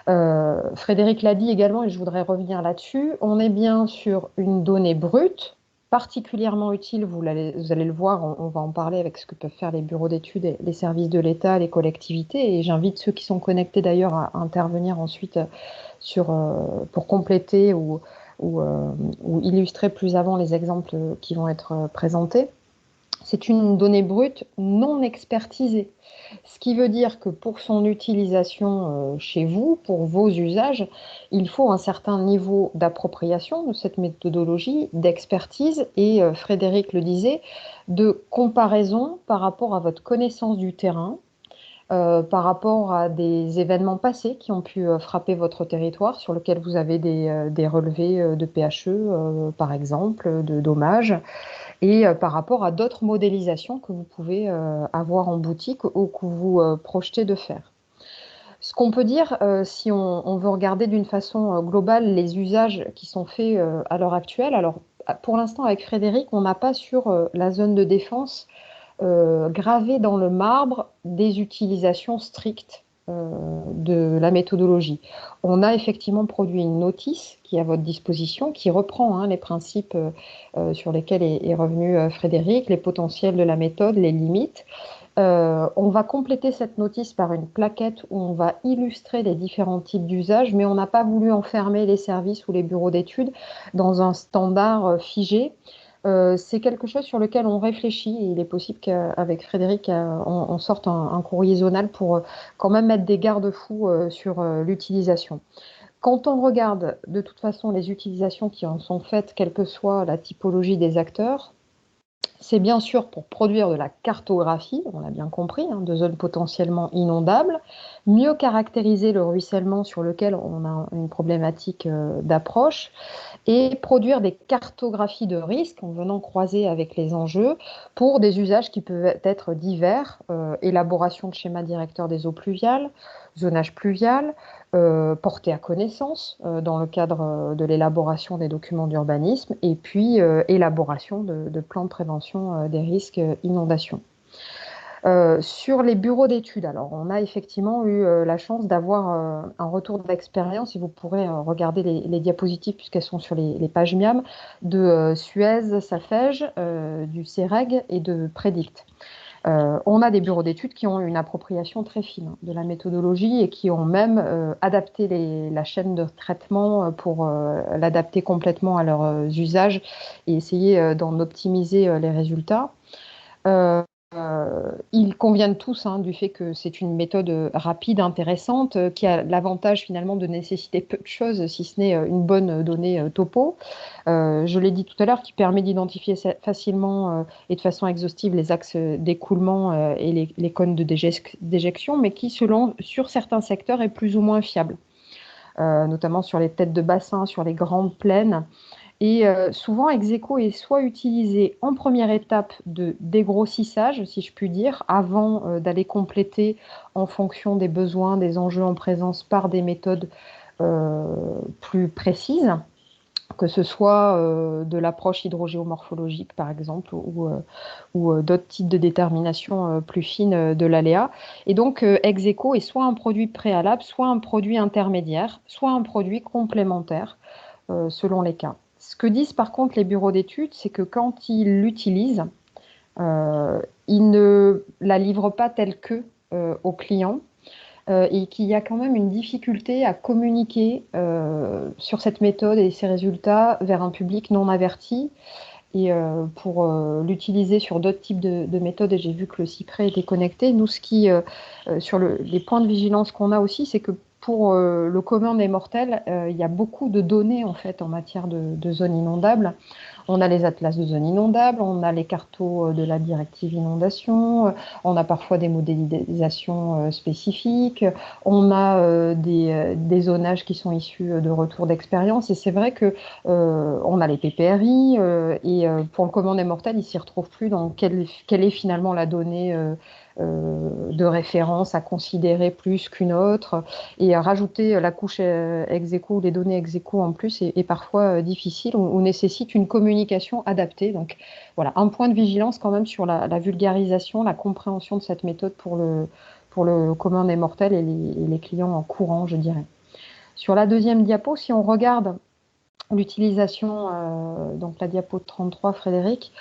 Speaker 1: Frédéric l'a dit également, et je voudrais revenir là-dessus, on est bien sur une donnée brute, particulièrement utile, vous allez le voir, on va en parler avec ce que peuvent faire les bureaux d'études, les services de l'État, les collectivités, et j'invite ceux qui sont connectés d'ailleurs à intervenir ensuite pour compléter ou illustrer plus avant les exemples qui vont être présentés. C'est une donnée brute non expertisée, ce qui veut dire que pour son utilisation chez vous, pour vos usages, il faut un certain niveau d'appropriation de cette méthodologie, d'expertise et, Frédéric le disait, de comparaison par rapport à votre connaissance du terrain, par rapport à des événements passés qui ont pu frapper votre territoire, sur lequel vous avez des relevés de PHE, par exemple, de dommages, et par rapport à d'autres modélisations que vous pouvez avoir en boutique ou que vous projetez de faire. Ce qu'on peut dire, si on veut regarder d'une façon globale les usages qui sont faits à l'heure actuelle, alors pour l'instant avec Frédéric, on n'a pas sur la zone de défense gravé dans le marbre des utilisations strictes de la méthodologie. On a effectivement produit une notice qui est à votre disposition, qui reprend les principes sur lesquels est revenu Frédéric, les potentiels de la méthode, les limites. On va compléter cette notice par une plaquette où on va illustrer les différents types d'usages, mais on n'a pas voulu enfermer les services ou les bureaux d'études dans un standard figé. C'est quelque chose sur lequel on réfléchit et il est possible qu'avec Frédéric, on sorte un courrier zonal pour quand même mettre des garde-fous sur l'utilisation. Quand on regarde de toute façon les utilisations qui en sont faites, quelle que soit la typologie des acteurs, c'est bien sûr pour produire de la cartographie, on l'a bien compris, de zones potentiellement inondables, mieux caractériser le ruissellement sur lequel on a une problématique d'approche, et produire des cartographies de risques en venant croiser avec les enjeux pour des usages qui peuvent être divers, élaboration de schémas directeurs des eaux pluviales, zonage pluvial, porté à connaissance dans le cadre de l'élaboration des documents d'urbanisme et puis élaboration de plans de prévention des risques inondations. Sur les bureaux d'études, alors on a effectivement eu la chance d'avoir un retour d'expérience, et vous pourrez regarder les diapositives puisqu'elles sont sur les pages MIAM, de Suez, Safej, du CEREG et de Predict. On a des bureaux d'études qui ont une appropriation très fine de la méthodologie et qui ont même adapté la chaîne de traitement pour l'adapter complètement à leurs usages et essayer d'en optimiser les résultats. Ils conviennent tous du fait que c'est une méthode rapide, intéressante, qui a l'avantage finalement de nécessiter peu de choses, si ce n'est une bonne donnée topo. Je l'ai dit tout à l'heure, qui permet d'identifier facilement et de façon exhaustive les axes d'écoulement et les cônes de déjection, mais qui, sur certains secteurs, est plus ou moins fiable, notamment sur les têtes de bassin, sur les grandes plaines. Et souvent, Execo est soit utilisé en première étape de dégrossissage, si je puis dire, avant d'aller compléter en fonction des besoins, des enjeux en présence par des méthodes plus précises, que ce soit de l'approche hydrogéomorphologique, par exemple, ou d'autres types de détermination plus fines de l'aléa. Et donc, Execo est soit un produit préalable, soit un produit intermédiaire, soit un produit complémentaire, selon les cas. Ce que disent par contre les bureaux d'études, c'est que quand ils l'utilisent, ils ne la livrent pas telle que aux clients et qu'il y a quand même une difficulté à communiquer sur cette méthode et ses résultats vers un public non averti. Et pour l'utiliser sur d'autres types de méthodes, et j'ai vu que le cyprès était connecté, nous, sur les points de vigilance qu'on a aussi, c'est que pour le commun des mortels, il y a beaucoup de données en fait en matière de zones inondables. On a les atlas de zones inondables, on a les cartos de la directive inondation, on a parfois des modélisations spécifiques, on a des zonages qui sont issus de retours d'expérience. Et c'est vrai que on a les PPRI et pour le commun des mortels, il s'y retrouve plus dans quelle est finalement la donnée de référence à considérer plus qu'une autre, et rajouter la couche ex-aequo, les données ex-aequo en plus est parfois difficile ou nécessite une communication adaptée. Donc voilà, un point de vigilance quand même sur la vulgarisation, la compréhension de cette méthode pour le commun des mortels et les clients en courant, je dirais. Sur la deuxième diapo, si on regarde l'utilisation, donc la diapo de 33, Frédéric,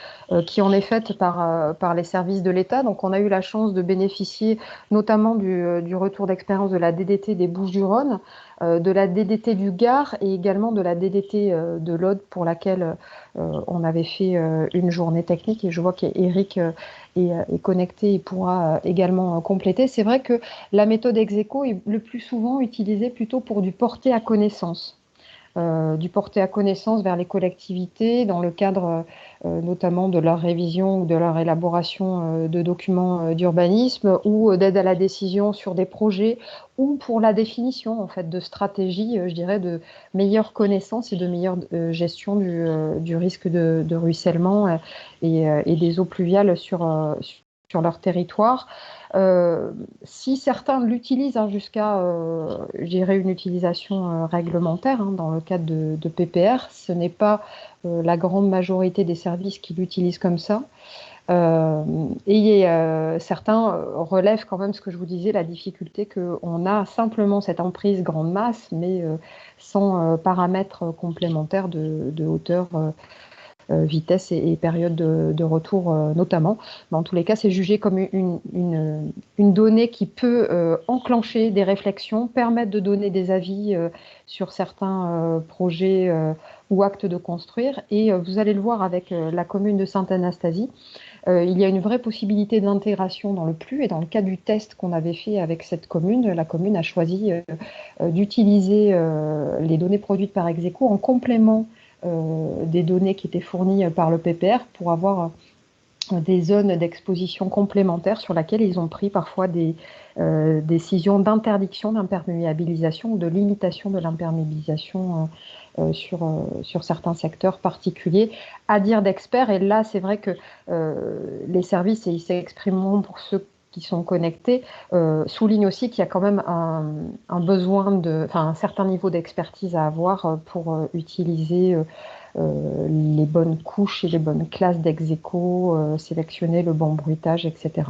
Speaker 1: qui en est faite par les services de l'État. Donc on a eu la chance de bénéficier notamment du retour d'expérience de la DDT des Bouches-du-Rhône, de la DDT du Gard et également de la DDT de l'Aude pour laquelle on avait fait une journée technique, et je vois qu'Éric est connecté et pourra également compléter. C'est vrai que la méthode ex-aequo est le plus souvent utilisée plutôt pour du porté à connaissance. Du porté à connaissance vers les collectivités dans le cadre notamment de leur révision ou de leur élaboration de documents d'urbanisme ou d'aide à la décision sur des projets ou pour la définition en fait de stratégies, je dirais, de meilleure connaissance et de meilleure gestion du risque de ruissellement et des eaux pluviales sur leur territoire. Si certains l'utilisent jusqu'à, je dirais, une utilisation réglementaire dans le cadre de PPR, ce n'est pas la grande majorité des services qui l'utilisent comme ça. Certains relèvent quand même ce que je vous disais, la difficulté qu'on a simplement cette emprise grande masse, mais sans paramètres complémentaires de hauteur, vitesse et période de retour notamment. Mais en tous les cas, c'est jugé comme une donnée qui peut enclencher des réflexions, permettre de donner des avis sur certains projets ou actes de construire. Et vous allez le voir avec la commune de Sainte-Anastasie, il y a une vraie possibilité d'intégration dans le PLU. Et dans le cas du test qu'on avait fait avec cette commune, la commune a choisi d'utiliser les données produites par Execo en complément des données qui étaient fournies par le PPR pour avoir des zones d'exposition complémentaires sur lesquelles ils ont pris parfois des décisions d'interdiction d'imperméabilisation ou de limitation de l'imperméabilisation sur certains secteurs particuliers, à dire d'experts. Et là, c'est vrai que les services, et ils s'exprimeront pour ceux qui sont connectés, soulignent aussi qu'il y a quand même un besoin un certain niveau d'expertise à avoir pour utiliser les bonnes couches et les bonnes classes d'ex-écho, sélectionner le bon bruitage, etc.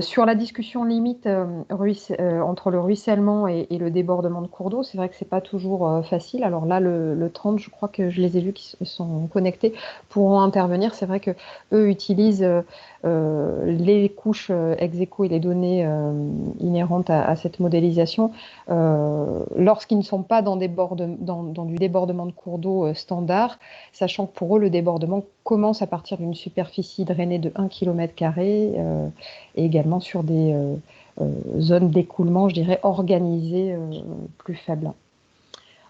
Speaker 1: Sur la discussion limite entre le ruissellement et le débordement de cours d'eau, c'est vrai que c'est pas toujours facile. Alors là, le 30, je crois que je les ai vus qui sont connectés, pourront intervenir. C'est vrai que eux utilisent les couches ex-écho et les données inhérentes à cette modélisation lorsqu'ils ne sont pas dans du débordement de cours d'eau standard, sachant que pour eux, le débordement commence à partir d'une superficie drainée de 1 km² et également sur des zones d'écoulement, je dirais, organisées plus faibles.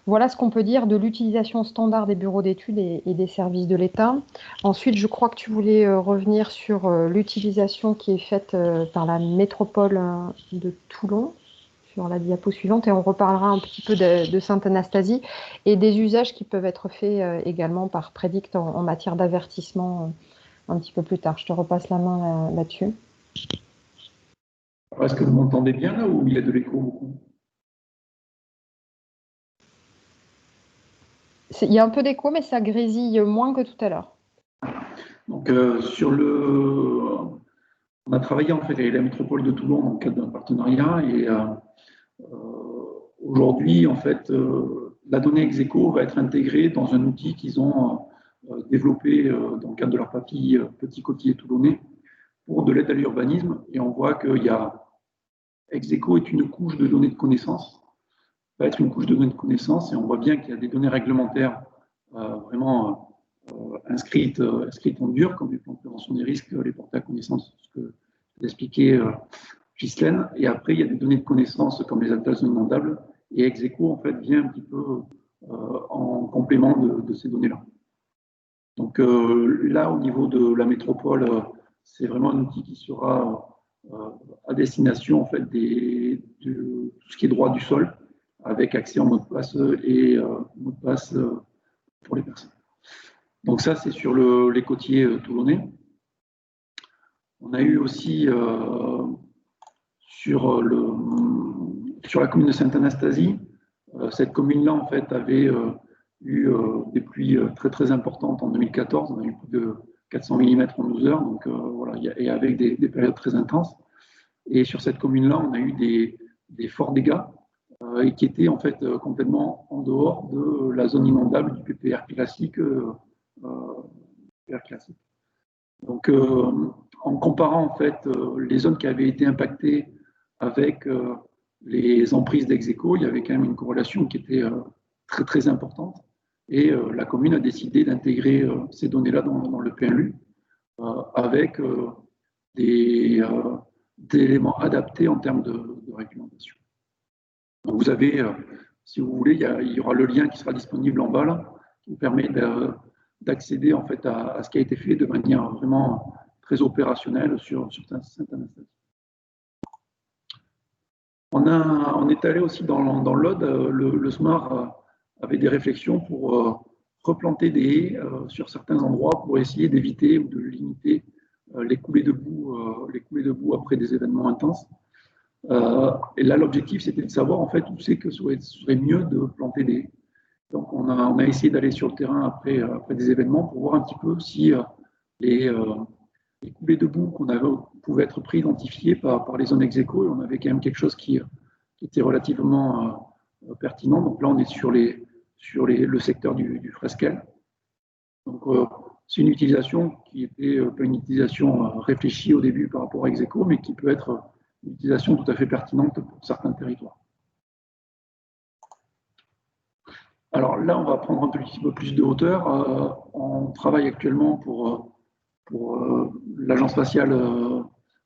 Speaker 1: Voilà ce qu'on peut dire de l'utilisation standard des bureaux d'études et des services de l'État. Ensuite, je crois que tu voulais revenir sur l'utilisation qui est faite par la métropole de Toulon, sur la diapo suivante, et on reparlera un petit peu de Sainte-Anastasie et des usages qui peuvent être faits également par Predict en matière d'avertissement un petit peu plus tard. Je te repasse la main là-dessus.
Speaker 2: Est-ce que vous m'entendez bien là ou il y a de l'écho beaucoup ?
Speaker 1: Il y a un peu d'écho, mais ça grésille moins que tout à l'heure.
Speaker 2: Donc, on a travaillé en fait avec la métropole de Toulon dans le cadre d'un partenariat et aujourd'hui, en fait, la donnée ex-écho va être intégrée dans un outil qu'ils ont développé dans le cadre de leur papille Petit Côtier Toulonnais pour de l'aide à l'urbanisme. Et on voit qu'il y a ex-écho est une couche de données de connaissances, va être une couche de données de connaissances, et on voit bien qu'il y a des données réglementaires vraiment inscrites en dur, comme les plans de prévention des risques, les portées à connaissance, ce que expliquait Ghislaine. Et après, il y a des données de connaissances comme les atlas inondables, et ex-écho en fait vient un petit peu en complément de ces données-là. Donc là, au niveau de la métropole, c'est vraiment un outil qui sera à destination en fait de tout ce qui est droit du sol, avec accès en mot de passe et mot de passe pour les personnes. Donc ça, c'est sur les côtiers toulonnais. On a eu aussi sur la commune de Sainte-Anastasie, cette commune-là en fait avait eu des pluies très très importantes en 2014. On a eu plus de 400 mm en 12 heures, donc voilà, et avec des périodes très intenses. Et sur cette commune-là, on a eu des forts dégâts et qui étaient en fait complètement en dehors de la zone inondable du PPR classique. Donc, en comparant en fait les zones qui avaient été impactées avec les emprises d'ex-écho, il y avait quand même une corrélation qui était très très importante. Et la commune a décidé d'intégrer ces données-là dans le PLU avec des éléments adaptés en termes de réglementation. Donc vous avez, si vous voulez, il y aura le lien qui sera disponible en bas là, qui vous permet d'accéder en fait à ce qui a été fait de manière vraiment très opérationnelle sur Sainte-Anastasie. On est allé aussi dans l'Aude, le SMAR avait des réflexions pour replanter des haies sur certains endroits pour essayer d'éviter ou de limiter les coulées de boue après des événements intenses. Et là, l'objectif, c'était de savoir en fait où c'est que ce serait mieux de planter des haies. Donc, on a essayé d'aller sur le terrain après des événements pour voir un petit peu si les coulées de boue pouvaient être préidentifiées par les zones ex-aequo, et on avait quand même quelque chose qui était relativement pertinent. Donc là, on est sur le secteur du Fresquel. Donc, c'est une utilisation qui était pas une utilisation réfléchie au début par rapport à ex-aequo, mais qui peut être une utilisation tout à fait pertinente pour certains territoires. Alors là, on va prendre un petit peu plus de hauteur. On travaille actuellement pour l'Agence spatiale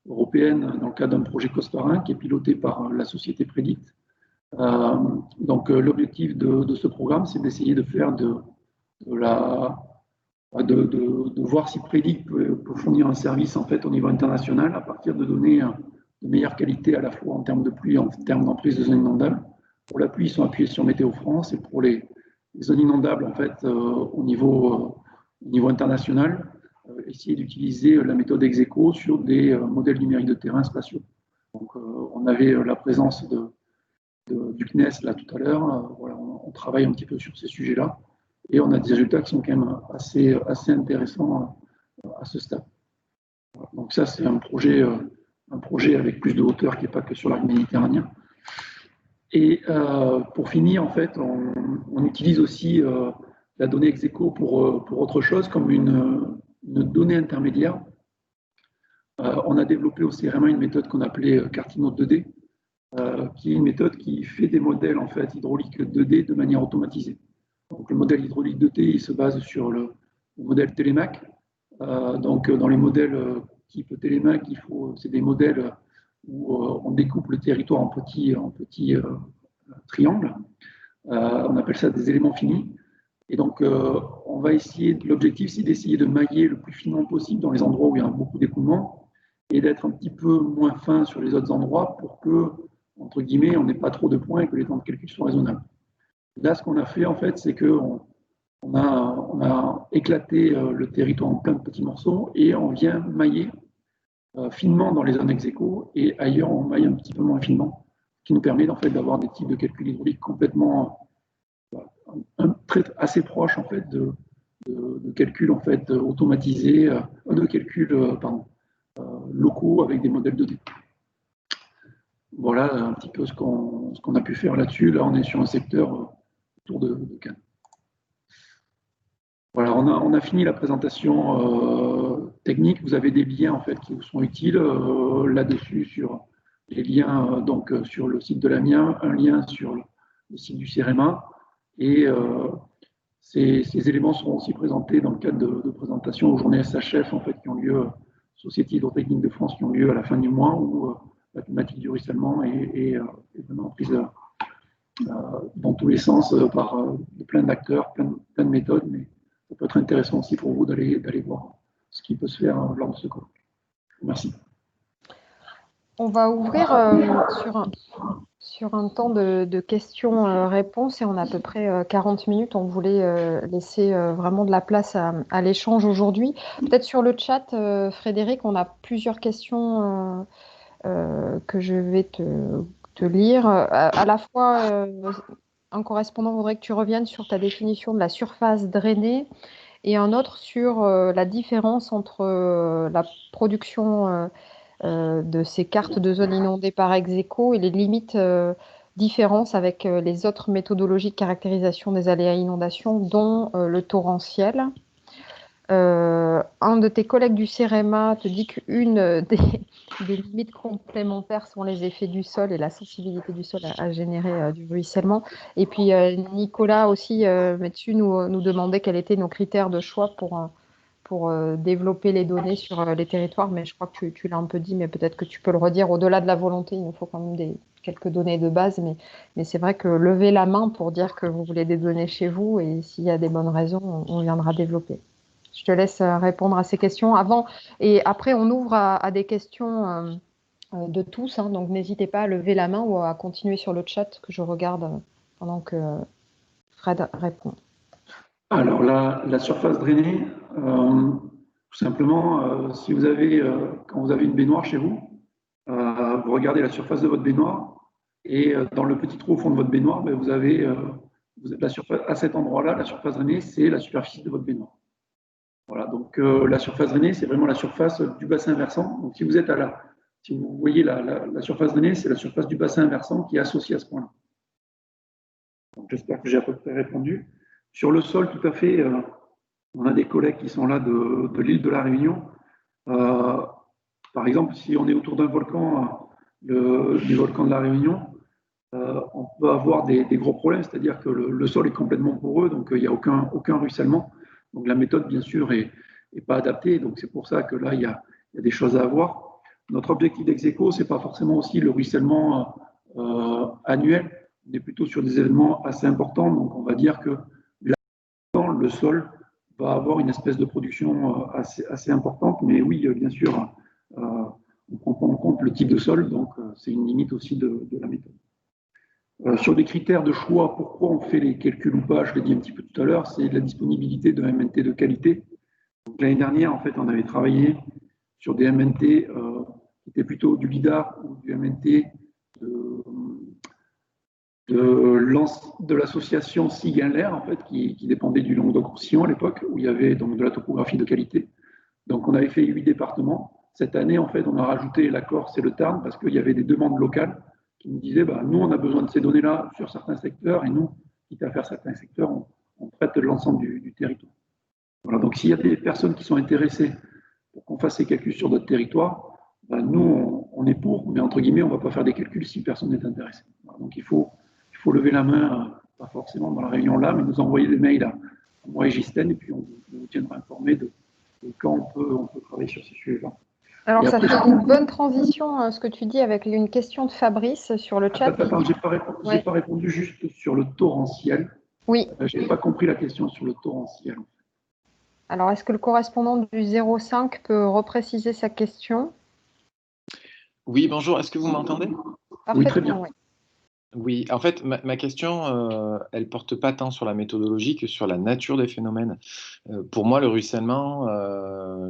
Speaker 2: européenne dans le cadre d'un projet COSPAR-1 qui est piloté par la société Predict. Donc l'objectif de ce programme, c'est d'essayer de faire de voir si Predict peut fournir un service en fait au niveau international à partir de données de meilleure qualité à la fois en termes de pluie, en termes d'emprise de zones inondables. Pour la pluie, ils sont appuyés sur Météo France, et pour les zones inondables en fait au niveau international, essayer d'utiliser la méthode ex-aequo sur des modèles numériques de terrain spatiaux. Donc on avait la présence du CNES là tout à l'heure. Voilà, on travaille un petit peu sur ces sujets-là. Et on a des résultats qui sont quand même assez intéressants à ce stade. Donc ça, c'est un projet avec plus de hauteur qui n'est pas que sur l'arc méditerranéen. Et pour finir, en fait, on utilise aussi la donnée ex-aequo pour autre chose, comme une donnée intermédiaire. On a développé au CRMA une méthode qu'on appelait Cartino 2D, qui est une méthode qui fait des modèles en fait, hydrauliques 2D de manière automatisée. Donc, le modèle hydraulique 2D, il se base sur le modèle Télémac. Donc, dans les modèles type Télémac, c'est des modèles où on découpe le territoire en petits triangles. On appelle ça des éléments finis. Et donc, on va l'objectif, c'est d'essayer de mailler le plus finement possible dans les endroits où il y a beaucoup d'écoulement et d'être un petit peu moins fin sur les autres endroits pour que, entre guillemets, on n'ait pas trop de points et que les temps de calcul soient raisonnables. Là, ce qu'on a fait, en fait, c'est qu'on a éclaté le territoire en plein de petits morceaux et on vient mailler finement dans les zones ex-aequo, et ailleurs, on maille un petit peu moins finement, ce qui nous permet en fait, d'avoir des types de calculs hydrauliques complètement assez proches en fait, de calculs en fait, automatisés, de calculs locaux avec des modèles 2D. Voilà un petit peu ce qu'on a pu faire là-dessus. Là, on est sur un secteur autour de Cannes. Voilà, on a fini la présentation technique. Vous avez des liens en fait, qui vous sont utiles là-dessus, sur les liens donc, sur le site de l'AMIA, un lien sur le site du CEREMA. Et ces éléments seront aussi présentés dans le cadre de présentations aux journées SHF en fait, qui ont lieu, Société hydrotechnique de France, qui ont lieu à la fin du mois, où la thématique du ruissellement est vraiment prise dans tous les sens par plein d'acteurs, plein de méthodes, mais ça peut être intéressant aussi pour vous d'aller voir ce qui peut se faire lors de ce colloque. Merci.
Speaker 1: On va ouvrir sur un temps de questions-réponses, et on a à peu près 40 minutes. On voulait laisser vraiment de la place à l'échange aujourd'hui. Peut-être sur le chat, Frédéric, on a plusieurs questions que je vais te lire. À la fois, un correspondant voudrait que tu reviennes sur ta définition de la surface drainée, et un autre sur la différence entre la production de ces cartes de zones inondées par ex-aequo et les limites différences avec les autres méthodologies de caractérisation des aléas inondations, dont le torrentiel. Un de tes collègues du CEREMA te dit qu'une des limites complémentaires sont les effets du sol et la sensibilité du sol à générer du ruissellement. Et puis Nicolas aussi, là-dessus, nous demandait quels étaient nos critères de choix pour développer les données sur les territoires. Mais je crois que tu l'as un peu dit, mais peut-être que tu peux le redire. Au-delà de la volonté, il nous faut quand même quelques données de base. Mais c'est vrai que levez la main pour dire que vous voulez des données chez vous, et s'il y a des bonnes raisons, on viendra développer. Je te laisse répondre à ces questions avant, et après on ouvre à des questions de tous, hein, donc n'hésitez pas à lever la main ou à continuer sur le chat que je regarde pendant que Fred répond.
Speaker 2: Alors la surface drainée, tout simplement, si vous avez, quand vous avez une baignoire chez vous, vous regardez la surface de votre baignoire, et dans le petit trou au fond de votre baignoire, ben, vous avez la surface, à cet endroit-là, la surface drainée, c'est la superficie de votre baignoire. Voilà, donc la surface drainée, c'est vraiment la surface du bassin versant. Donc si vous voyez la surface drainée, c'est la surface du bassin versant qui est associée à ce point-là. J'espère que j'ai à peu près répondu. Sur le sol, tout à fait, on a des collègues qui sont là de l'île de la Réunion. Par exemple, si on est autour d'un volcan, du volcan de la Réunion, on peut avoir des gros problèmes, c'est-à-dire que le sol est complètement poreux, donc il n'y a aucun ruissellement. Donc la méthode, bien sûr, est pas adaptée. Donc c'est pour ça que là, il y a des choses à avoir. Notre objectif d'Execo, ce n'est pas forcément aussi le ruissellement annuel. On est plutôt sur des événements assez importants. Donc on va dire que là, le sol va avoir une espèce de production assez importante. Mais oui, bien sûr, on prend pas en compte le type de sol. Donc c'est une limite aussi de la méthode. Sur des critères de choix, pourquoi on fait les calculs ou pas, je l'ai dit un petit peu tout à l'heure, c'est la disponibilité de MNT de qualité. L'année dernière, en fait, on avait travaillé sur des MNT qui étaient plutôt du LIDAR ou du MNT de l'association SIG-INLER, en fait, qui dépendait du Languedoc-Roussillon à l'époque, où il y avait donc de la topographie de qualité. Donc, on avait fait 8 départements. Cette année, en fait, on a rajouté la Corse et le Tarn parce qu'il y avait des demandes locales qui nous disaient, nous, on a besoin de ces données-là sur certains secteurs et nous, quitte à faire certains secteurs, on traite l'ensemble du territoire. Voilà, donc s'il y a des personnes qui sont intéressées pour qu'on fasse ces calculs sur d'autres territoires, nous, on est pour, mais entre guillemets, on ne va pas faire des calculs si personne n'est intéressé. Voilà, donc il faut lever la main, pas forcément dans la réunion là, mais nous envoyer des mails à moi et Ghislaine, et puis on vous tiendra informé de quand on peut travailler sur ces sujets-là.
Speaker 1: Alors, ça fait une bonne transition, ce que tu dis, avec une question de Fabrice sur le chat.
Speaker 2: Attends, j'ai pas répondu juste sur le torrentiel.
Speaker 1: Oui.
Speaker 2: Je n'ai pas compris la question sur le torrentiel.
Speaker 1: Alors, est-ce que le correspondant du 05 peut repréciser sa question?
Speaker 4: Oui, bonjour. Est-ce que vous m'entendez?
Speaker 2: Oui, très bien.
Speaker 1: Oui.
Speaker 4: Oui, en fait, ma question, elle porte pas tant sur la méthodologie que sur la nature des phénomènes. Pour moi, le ruissellement,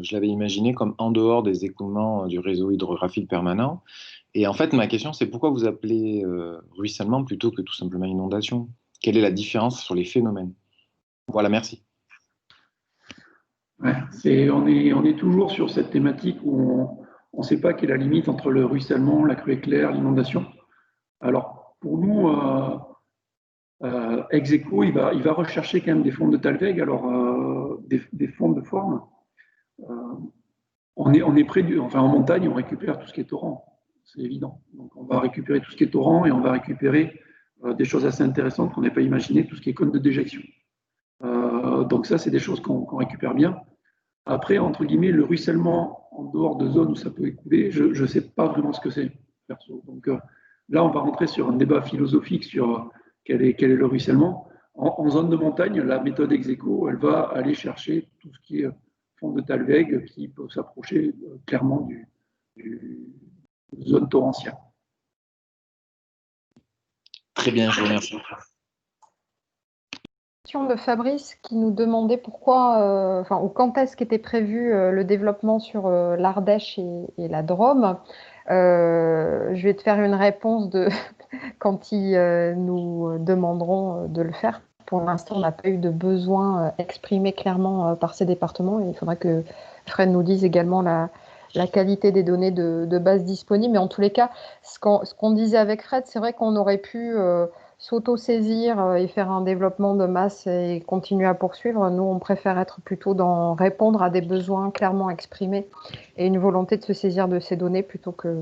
Speaker 4: je l'avais imaginé comme en dehors des écoulements du réseau hydrographique permanent. Et en fait, ma question, c'est pourquoi vous appelez ruissellement plutôt que tout simplement inondation? Quelle est la différence sur les phénomènes? Voilà, merci.
Speaker 2: Ouais, on est toujours sur cette thématique où on ne sait pas quelle est la limite entre le ruissellement, la crue éclair, l'inondation. Alors, pour nous, Execo, il va rechercher quand même des fonds de Talweg, alors des fonds de forme. On est près en montagne, on récupère tout ce qui est torrent, c'est évident. Donc, on va récupérer tout ce qui est torrent et on va récupérer des choses assez intéressantes qu'on n'a pas imaginées, tout ce qui est cône de déjection. Donc, ça, c'est des choses qu'on récupère bien. Après, entre guillemets, le ruissellement en dehors de zones où ça peut écouler, je ne sais pas vraiment ce que c'est, perso. Donc là, on va rentrer sur un débat philosophique sur quel est le ruissellement. En zone de montagne, la méthode Execo, elle va aller chercher tout ce qui est fond de Talweg qui peut s'approcher clairement du zone torrentielle.
Speaker 4: Très bien, je vous remercie.
Speaker 1: De Fabrice qui nous demandait pourquoi, ou quand est-ce qu'était prévu le développement sur l'Ardèche et la Drôme. Je vais te faire une réponse quand ils nous demanderont de le faire. Pour l'instant, on n'a pas eu de besoin exprimé clairement par ces départements. Et il faudra que Fred nous dise également la qualité des données de base disponibles. Mais en tous les cas, ce qu'on disait avec Fred, c'est vrai qu'on aurait pu s'auto-saisir et faire un développement de masse et continuer à poursuivre. Nous, on préfère être plutôt dans répondre à des besoins clairement exprimés et une volonté de se saisir de ces données plutôt que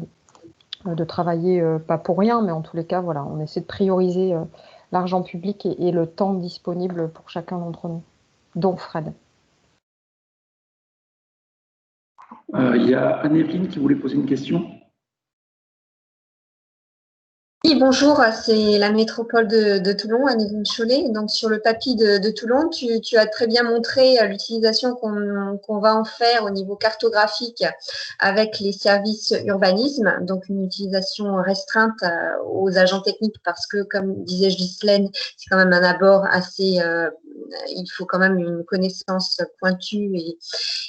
Speaker 1: de travailler pas pour rien, mais en tous les cas, voilà, on essaie de prioriser l'argent public et le temps disponible pour chacun d'entre nous. Donc, Fred.
Speaker 2: Il y a Anne-Evelyne qui voulait poser une question.
Speaker 5: Oui, bonjour, c'est la métropole de Toulon, Anne-Evelyne Chollet. Donc, sur le papier de Toulon, tu as très bien montré l'utilisation qu'on va en faire au niveau cartographique avec les services urbanisme, donc une utilisation restreinte aux agents techniques parce que, comme disait Ghislaine, c'est quand même un abord assez… il faut quand même une connaissance pointue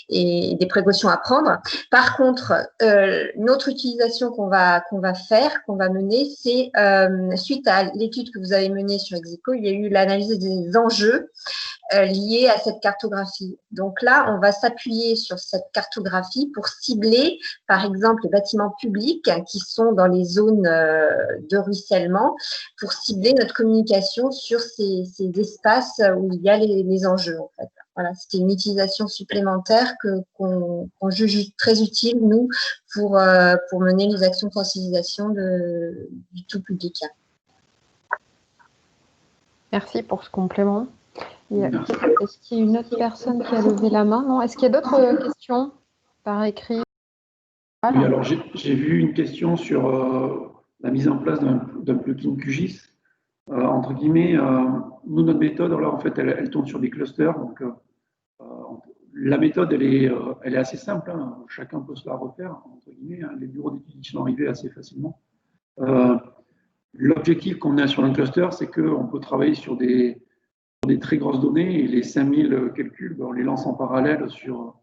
Speaker 5: et des précautions à prendre. Par contre, une autre utilisation qu'on va mener, c'est suite à l'étude que vous avez menée sur Execo, il y a eu l'analyse des enjeux liées à cette cartographie. Donc là, on va s'appuyer sur cette cartographie pour cibler, par exemple, les bâtiments publics qui sont dans les zones de ruissellement, pour cibler notre communication sur ces espaces où il y a les enjeux, en fait. Voilà, c'était une utilisation supplémentaire qu'on juge très utile, nous, pour mener les actions de sensibilisation du tout public.
Speaker 1: Merci pour ce complément. Est-ce qu'il y a une autre personne qui a levé la main? Non. Est-ce qu'il y a d'autres questions par écrit?
Speaker 2: Voilà. Oui, alors j'ai vu une question sur la mise en place d'un plugin QGIS. Entre guillemets, nous, notre méthode, alors, en fait, elle tourne sur des clusters. Donc, la méthode, elle est assez simple. Hein. Chacun peut se la refaire, entre guillemets. Hein. Les bureaux d'études y sont arrivés assez facilement. L'objectif qu'on a sur un cluster, c'est qu'on peut travailler sur des très grosses données et les 5000 calculs, on les lance en parallèle sur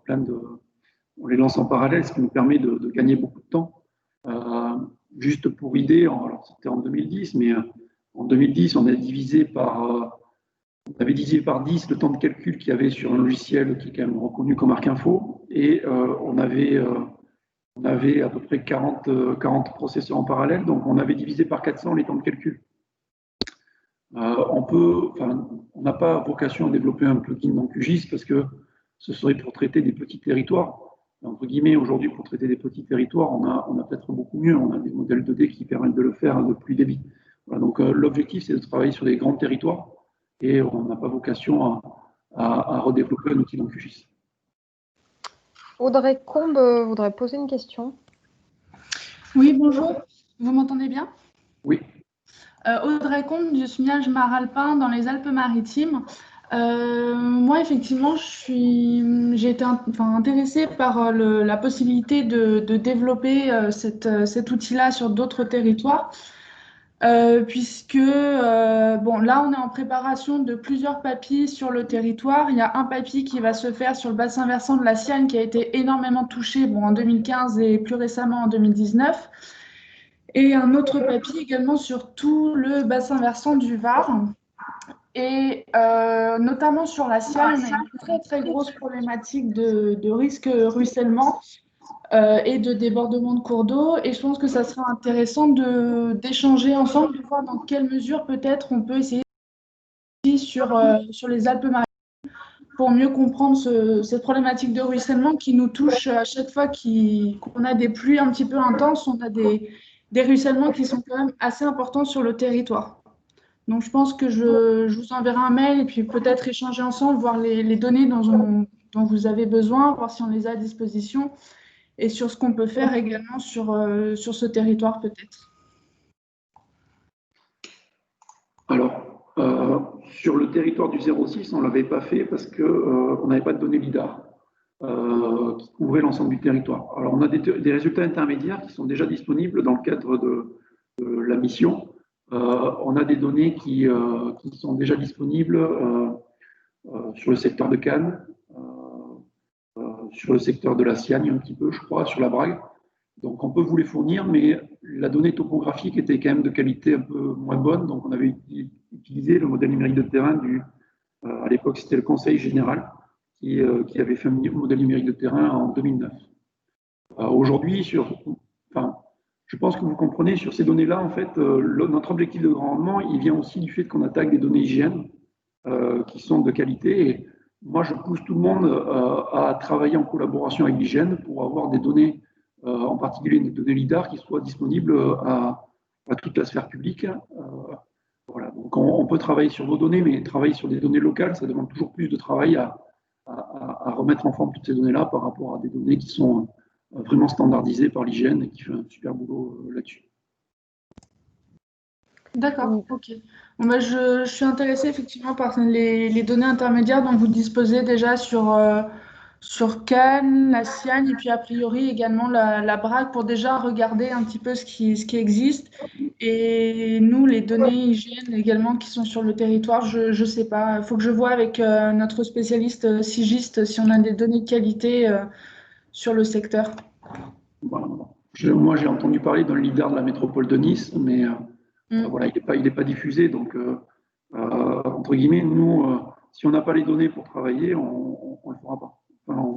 Speaker 2: plein de... On les lance en parallèle, ce qui nous permet de gagner beaucoup de temps. Juste pour idée, alors c'était en 2010, mais en 2010, on avait divisé par 10 le temps de calcul qu'il y avait sur un logiciel qui est quand même reconnu comme Arc-Info, et on avait à peu près 40 processeurs en parallèle, donc on avait divisé par 400 les temps de calcul. On n'a pas vocation à développer un plugin dans QGIS parce que ce serait pour traiter des petits territoires. Entre guillemets, aujourd'hui, pour traiter des petits territoires, on a peut-être beaucoup mieux. On a des modèles 2D qui permettent de le faire de plus débit. Voilà, donc, l'objectif, c'est de travailler sur des grands territoires et on n'a pas vocation à redévelopper un outil dans QGIS.
Speaker 1: Audrey Combe voudrait poser une question.
Speaker 6: Oui, bonjour. Vous m'entendez bien?
Speaker 2: Oui.
Speaker 6: Audrey Combe du SMIAGE Maralpin dans les Alpes-Maritimes. Moi, effectivement, j'ai été intéressée par la possibilité de développer cet outil-là sur d'autres territoires, puisque bon, là, on est en préparation de plusieurs PAPI sur le territoire. Il y a un PAPI qui va se faire sur le bassin versant de la Siagne qui a été énormément touché en 2015 et plus récemment en 2019. Et un autre PAPI également sur tout le bassin versant du Var. Et notamment sur la Siagne, on a une très très grosse problématique de risque ruissellement et de débordement de cours d'eau. Et je pense que ça serait intéressant d'échanger ensemble, de voir dans quelle mesure peut-être on peut essayer sur les Alpes-Maritimes pour mieux comprendre cette problématique de ruissellement qui nous touche à chaque fois qu'on a des pluies un petit peu intenses, on a des ruissellements qui sont quand même assez importants sur le territoire. Donc, je pense que je vous enverrai un mail et puis peut-être échanger ensemble, voir les données dont vous avez besoin, voir si on les a à disposition et sur ce qu'on peut faire également sur ce territoire peut-être.
Speaker 2: Alors, sur le territoire du 06, on ne l'avait pas fait parce qu'on n'avait pas de données LIDAR qui couvraient l'ensemble du territoire. Alors, on a des résultats intermédiaires qui sont déjà disponibles dans le cadre de la mission. On a des données qui sont déjà disponibles sur le secteur de Cannes, sur le secteur de la Siagne un petit peu, je crois, sur la Brague. Donc on peut vous les fournir, mais la donnée topographique était quand même de qualité un peu moins bonne. Donc on avait utilisé le modèle numérique de terrain à l'époque c'était le Conseil général qui avait fait un modèle numérique de terrain en 2009. Aujourd'hui, je pense que vous comprenez, sur ces données-là, en fait, notre objectif de grand rendement, il vient aussi du fait qu'on attaque des données hygiène qui sont de qualité. Et moi, je pousse tout le monde à travailler en collaboration avec l'hygiène pour avoir des données, en particulier des données LIDAR, qui soient disponibles à toute la sphère publique. Voilà. Donc, on peut travailler sur vos données, mais travailler sur des données locales, ça demande toujours plus de travail à remettre en forme toutes ces données-là par rapport à des données qui sont vraiment standardisées par l'hygiène et qui fait un super boulot là-dessus.
Speaker 6: D'accord, ok. Bon, bah, je suis intéressée effectivement par les données intermédiaires dont vous disposez déjà sur Cannes, la Siagne et puis a priori également la Brague pour déjà regarder un petit peu ce qui existe. Et nous, les données hygiène également qui sont sur le territoire, je ne sais pas. Il faut que je vois avec notre spécialiste sigiste si on a des données de qualité sur le secteur.
Speaker 2: Voilà. Moi, j'ai entendu parler d'un LIDAR de la métropole de Nice, mais voilà, il n'est pas diffusé. Donc, entre guillemets, nous, si on n'a pas les données pour travailler, on ne le fera pas. Enfin,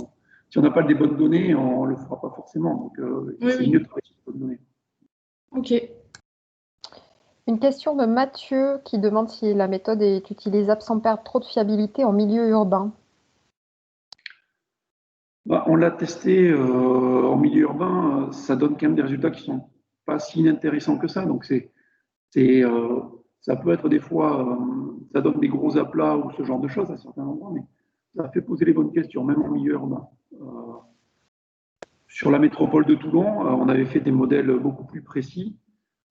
Speaker 2: si on n'a pas les bonnes données, on ne le fera pas forcément. Donc, c'est mieux de travailler sur les bonnes données.
Speaker 6: Ok.
Speaker 1: Une question de Mathieu qui demande si la méthode est utilisable sans perdre trop de fiabilité en milieu urbain.
Speaker 2: On l'a testé en milieu urbain, ça donne quand même des résultats qui ne sont pas si inintéressants que ça. Donc, ça peut être des fois, ça donne des gros aplats ou ce genre de choses à certains endroits, mais ça fait poser les bonnes questions, même en milieu urbain. Sur la métropole de Toulon, on avait fait des modèles beaucoup plus précis.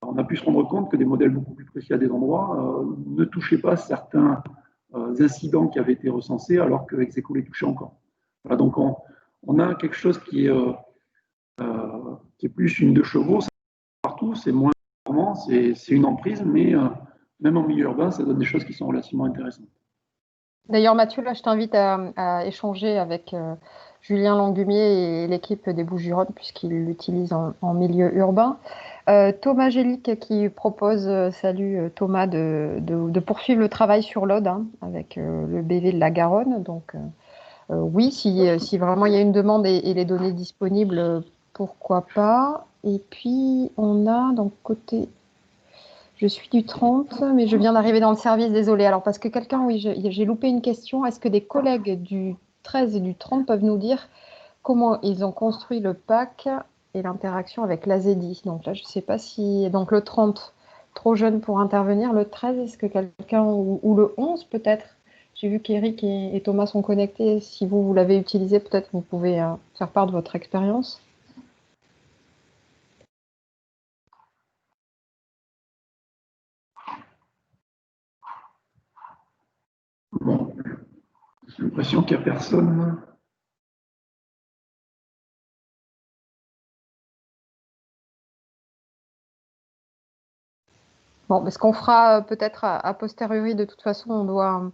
Speaker 2: On a pu se rendre compte que des modèles beaucoup plus précis à des endroits ne touchaient pas certains incidents qui avaient été recensés, alors que Execo les touchait encore. Voilà, donc on a quelque chose qui est plus une 2 chevaux, ça partout, c'est moins performant, c'est une emprise, mais même en milieu urbain, ça donne des choses qui sont relativement intéressantes.
Speaker 1: D'ailleurs, Mathieu, là, je t'invite à échanger avec Julien Langumier et l'équipe des Bouches-du-Rhône, puisqu'ils l'utilisent en milieu urbain. Thomas Gélic qui propose, salut Thomas, de poursuivre le travail sur l'Aude avec le BV de la Garonne. Donc, oui, si vraiment il y a une demande et les données disponibles, pourquoi pas. Et puis, on a donc côté. Je suis du 30, mais je viens d'arriver dans le service, désolé. Alors, parce que quelqu'un, oui, j'ai loupé une question. Est-ce que des collègues du 13 et du 30 peuvent nous dire comment ils ont construit le pack et l'interaction avec l'AZI? Donc là, je ne sais pas si. Donc le 30, trop jeune pour intervenir. Le 13, est-ce que quelqu'un. Ou le 11 peut-être? J'ai vu qu'Eric et Thomas sont connectés. Si vous l'avez utilisé, peut-être vous pouvez faire part de votre expérience.
Speaker 2: Bon, j'ai l'impression qu'il n'y a personne.
Speaker 1: Bon, mais ce qu'on fera peut-être a posteriori, de toute façon, on doit.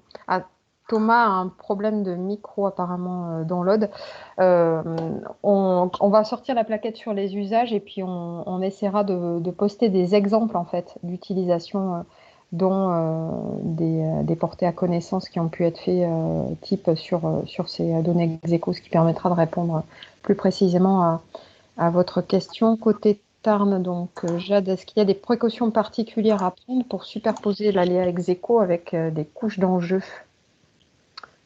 Speaker 1: Thomas a un problème de micro apparemment dans l'Aude. On va sortir la plaquette sur les usages et puis on essaiera de poster des exemples en fait d'utilisation dont des portées à connaissance qui ont pu être faits type sur ces données Execo, ce qui permettra de répondre plus précisément à votre question. Côté Tarn, donc Jade, est-ce qu'il y a des précautions particulières à prendre pour superposer l'aléa Execo avec des couches d'enjeux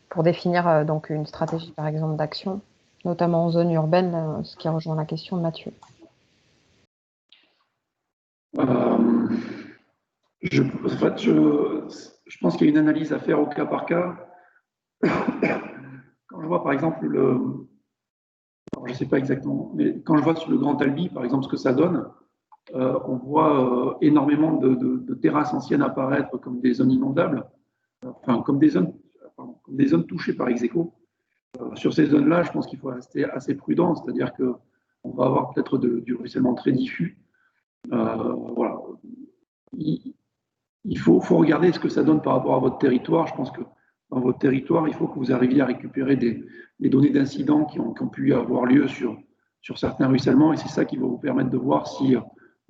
Speaker 1: pour définir donc une stratégie par exemple d'action, notamment en zone urbaine, ce qui rejoint la question de Mathieu?
Speaker 2: Je pense qu'il y a une analyse à faire au cas par cas. Quand je vois par exemple je ne sais pas exactement, mais quand je vois sur le Grand Albi, par exemple, ce que ça donne, on voit énormément de terrasses anciennes apparaître comme des zones inondables, enfin comme des zones touchées par Execo. Sur ces zones-là, je pense qu'il faut rester assez prudent, c'est-à-dire qu'on va avoir peut-être du ruissellement très diffus. Voilà. Il faut regarder ce que ça donne par rapport à votre territoire. Je pense que dans votre territoire, il faut que vous arriviez à récupérer des données d'incidents qui ont pu avoir lieu sur certains ruissellements, et c'est ça qui va vous permettre de voir si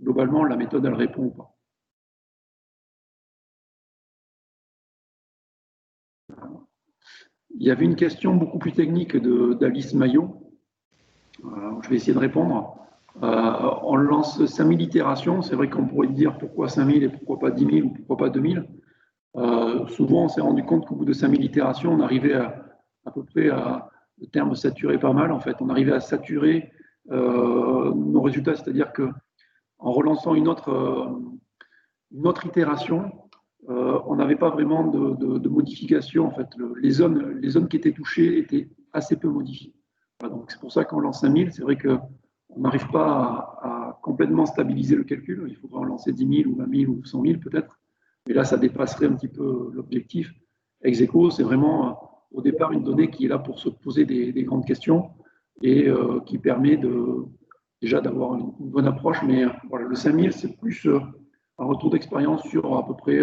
Speaker 2: globalement la méthode elle répond ou pas. Il y avait une question beaucoup plus technique d'Alice Maillot. Je vais essayer de répondre. On lance 5000 itérations. C'est vrai qu'on pourrait dire pourquoi 5000 et pourquoi pas 10 000 ou pourquoi pas 2000. Souvent, on s'est rendu compte qu'au bout de 5000 itérations, on arrivait à peu près à le terme saturer pas mal. En fait, on arrivait à saturer nos résultats, c'est-à-dire que en relançant une autre itération, on n'avait pas vraiment de modification. En fait, les zones qui étaient touchées étaient assez peu modifiées. Voilà, donc c'est pour ça qu'en lance 5000, c'est vrai qu'on n'arrive pas à complètement stabiliser le calcul. Il faudra en lancer 10 000 ou 20 000 ou 100 000 peut-être. Mais là, ça dépasserait un petit peu l'objectif. Execo, c'est vraiment au départ une donnée qui est là pour se poser des grandes questions et qui permet déjà d'avoir une bonne approche. Mais voilà, le 5000, c'est plus un retour d'expérience sur à peu près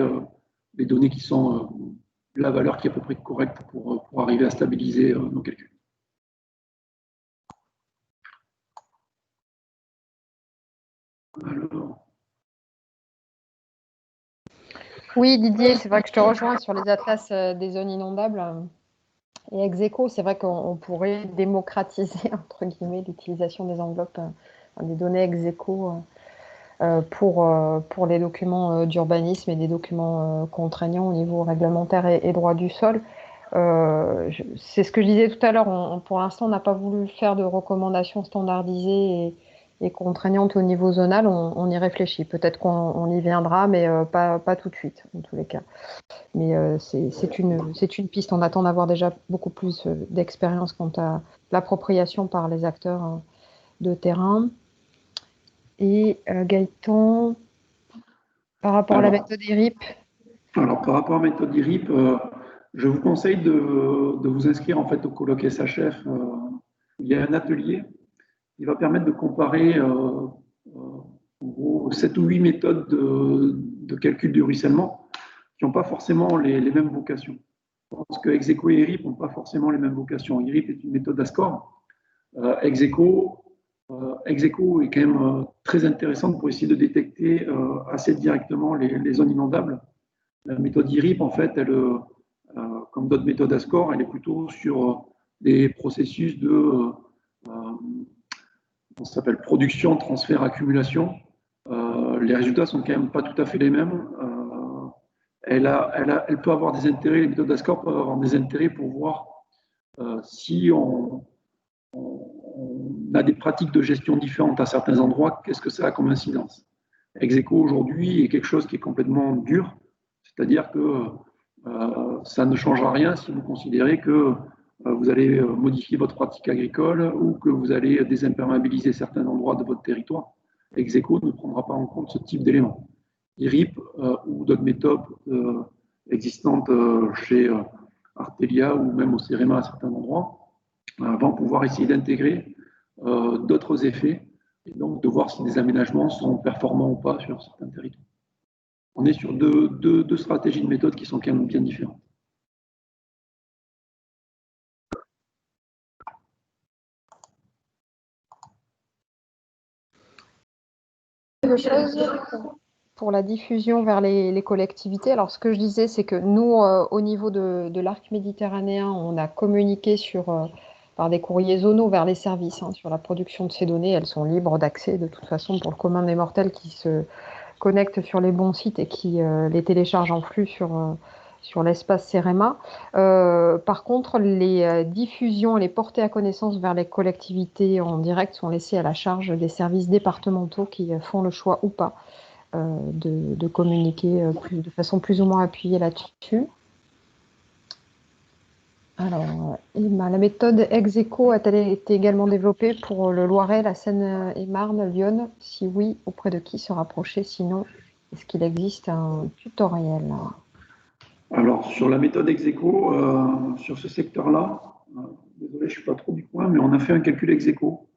Speaker 2: les données qui sont la valeur qui est à peu près correcte pour arriver à stabiliser nos calculs.
Speaker 1: Alors. Oui, Didier, c'est vrai que je te rejoins sur les atlas des zones inondables et ex-aequo. C'est vrai qu'on pourrait démocratiser, entre guillemets, l'utilisation des enveloppes, des données ex-aequo pour les documents d'urbanisme et des documents contraignants au niveau réglementaire et droit du sol. C'est ce que je disais tout à l'heure. Pour l'instant, on n'a pas voulu faire de recommandations standardisées et contraignantes au niveau zonal. On y réfléchit. Peut-être qu'on y viendra, mais pas tout de suite, en tous les cas. Mais c'est une piste. On attend d'avoir déjà beaucoup plus d'expérience quant à l'appropriation par les acteurs de terrain. Et Gaëtan, par rapport à la méthode IRIP.
Speaker 2: Alors, par rapport à la méthode IRIP, je vous conseille de vous inscrire en fait au colloque SHF. Il y a un atelier qui va permettre de comparer en gros 7 ou 8 méthodes de calcul du ruissellement qui n'ont pas forcément les mêmes vocations. Je pense que ex-aequo et IRIP n'ont pas forcément les mêmes vocations. IRIP est une méthode à score. Ex-aequo est quand même très intéressante pour essayer de détecter assez directement les zones inondables. La méthode IRIP, en fait, comme d'autres méthodes à score, elle est plutôt sur des processus de ça s'appelle production, transfert, accumulation. Les résultats sont quand même pas tout à fait les mêmes. Elle peut avoir des intérêts, les méthodes à score peuvent avoir des intérêts pour voir si on a des pratiques de gestion différentes à certains endroits, qu'est-ce que ça a comme incidence. Ex-aequo aujourd'hui est quelque chose qui est complètement dur, c'est-à-dire que ça ne changera rien si vous considérez que vous allez modifier votre pratique agricole ou que vous allez désimperméabiliser certains endroits de votre territoire. Ex-aequo ne prendra pas en compte ce type d'éléments. IRIP ou d'autres méthodes existantes chez Artelia ou même au CEREMA à certains endroits vont pouvoir essayer d'intégrer d'autres effets et donc de voir si des aménagements sont performants ou pas sur certains territoires. On est sur deux stratégies de méthode qui sont quand même bien différentes.
Speaker 1: Quelque chose pour la diffusion vers les collectivités. Alors, ce que je disais, c'est que nous, au niveau de l'arc méditerranéen, on a communiqué par des courriers zonaux vers les services sur la production de ces données. Elles sont libres d'accès, de toute façon, pour le commun des mortels qui se connectent sur les bons sites et qui les téléchargent en flux sur l'espace CEREMA. Par contre, les diffusions et les portées à connaissance vers les collectivités en direct sont laissées à la charge des services départementaux qui font le choix ou pas de communiquer de façon plus ou moins appuyée là-dessus. Alors, la méthode ex-aequo a-t-elle été également développée pour le Loiret, la Seine-et-Marne, Lyon? Si oui, auprès de qui se rapprocher? Sinon, est-ce qu'il existe un tutoriel?
Speaker 2: Alors, sur la méthode ex-aequo, sur ce secteur-là, désolé, je ne suis pas trop du coin, mais on a fait un calcul ex-aequo.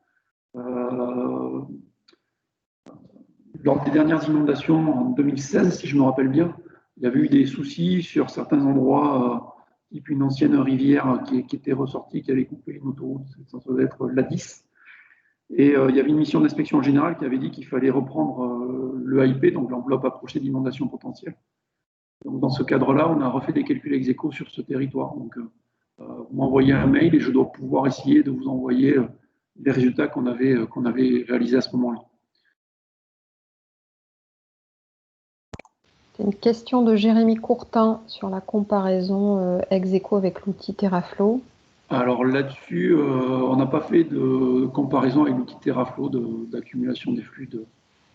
Speaker 2: Lors des dernières inondations en 2016, si je me rappelle bien, il y avait eu des soucis sur certains endroits, type une ancienne rivière qui était ressortie, qui avait coupé une autoroute, ça doit être l'A10. Et il y avait une mission d'inspection générale qui avait dit qu'il fallait reprendre le AIP, donc l'enveloppe approchée d'inondation potentielle. Donc, dans ce cadre-là, on a refait des calculs ex-aequo sur ce territoire. Donc, vous m'envoyez un mail et je dois pouvoir essayer de vous envoyer les résultats qu'on avait réalisés à ce moment-là.
Speaker 1: C'est une question de Jérémy Courtin sur la comparaison ex-aequo avec l'outil TerraFlow.
Speaker 2: Alors là-dessus, on n'a pas fait de comparaison avec l'outil TerraFlow d'accumulation des flux de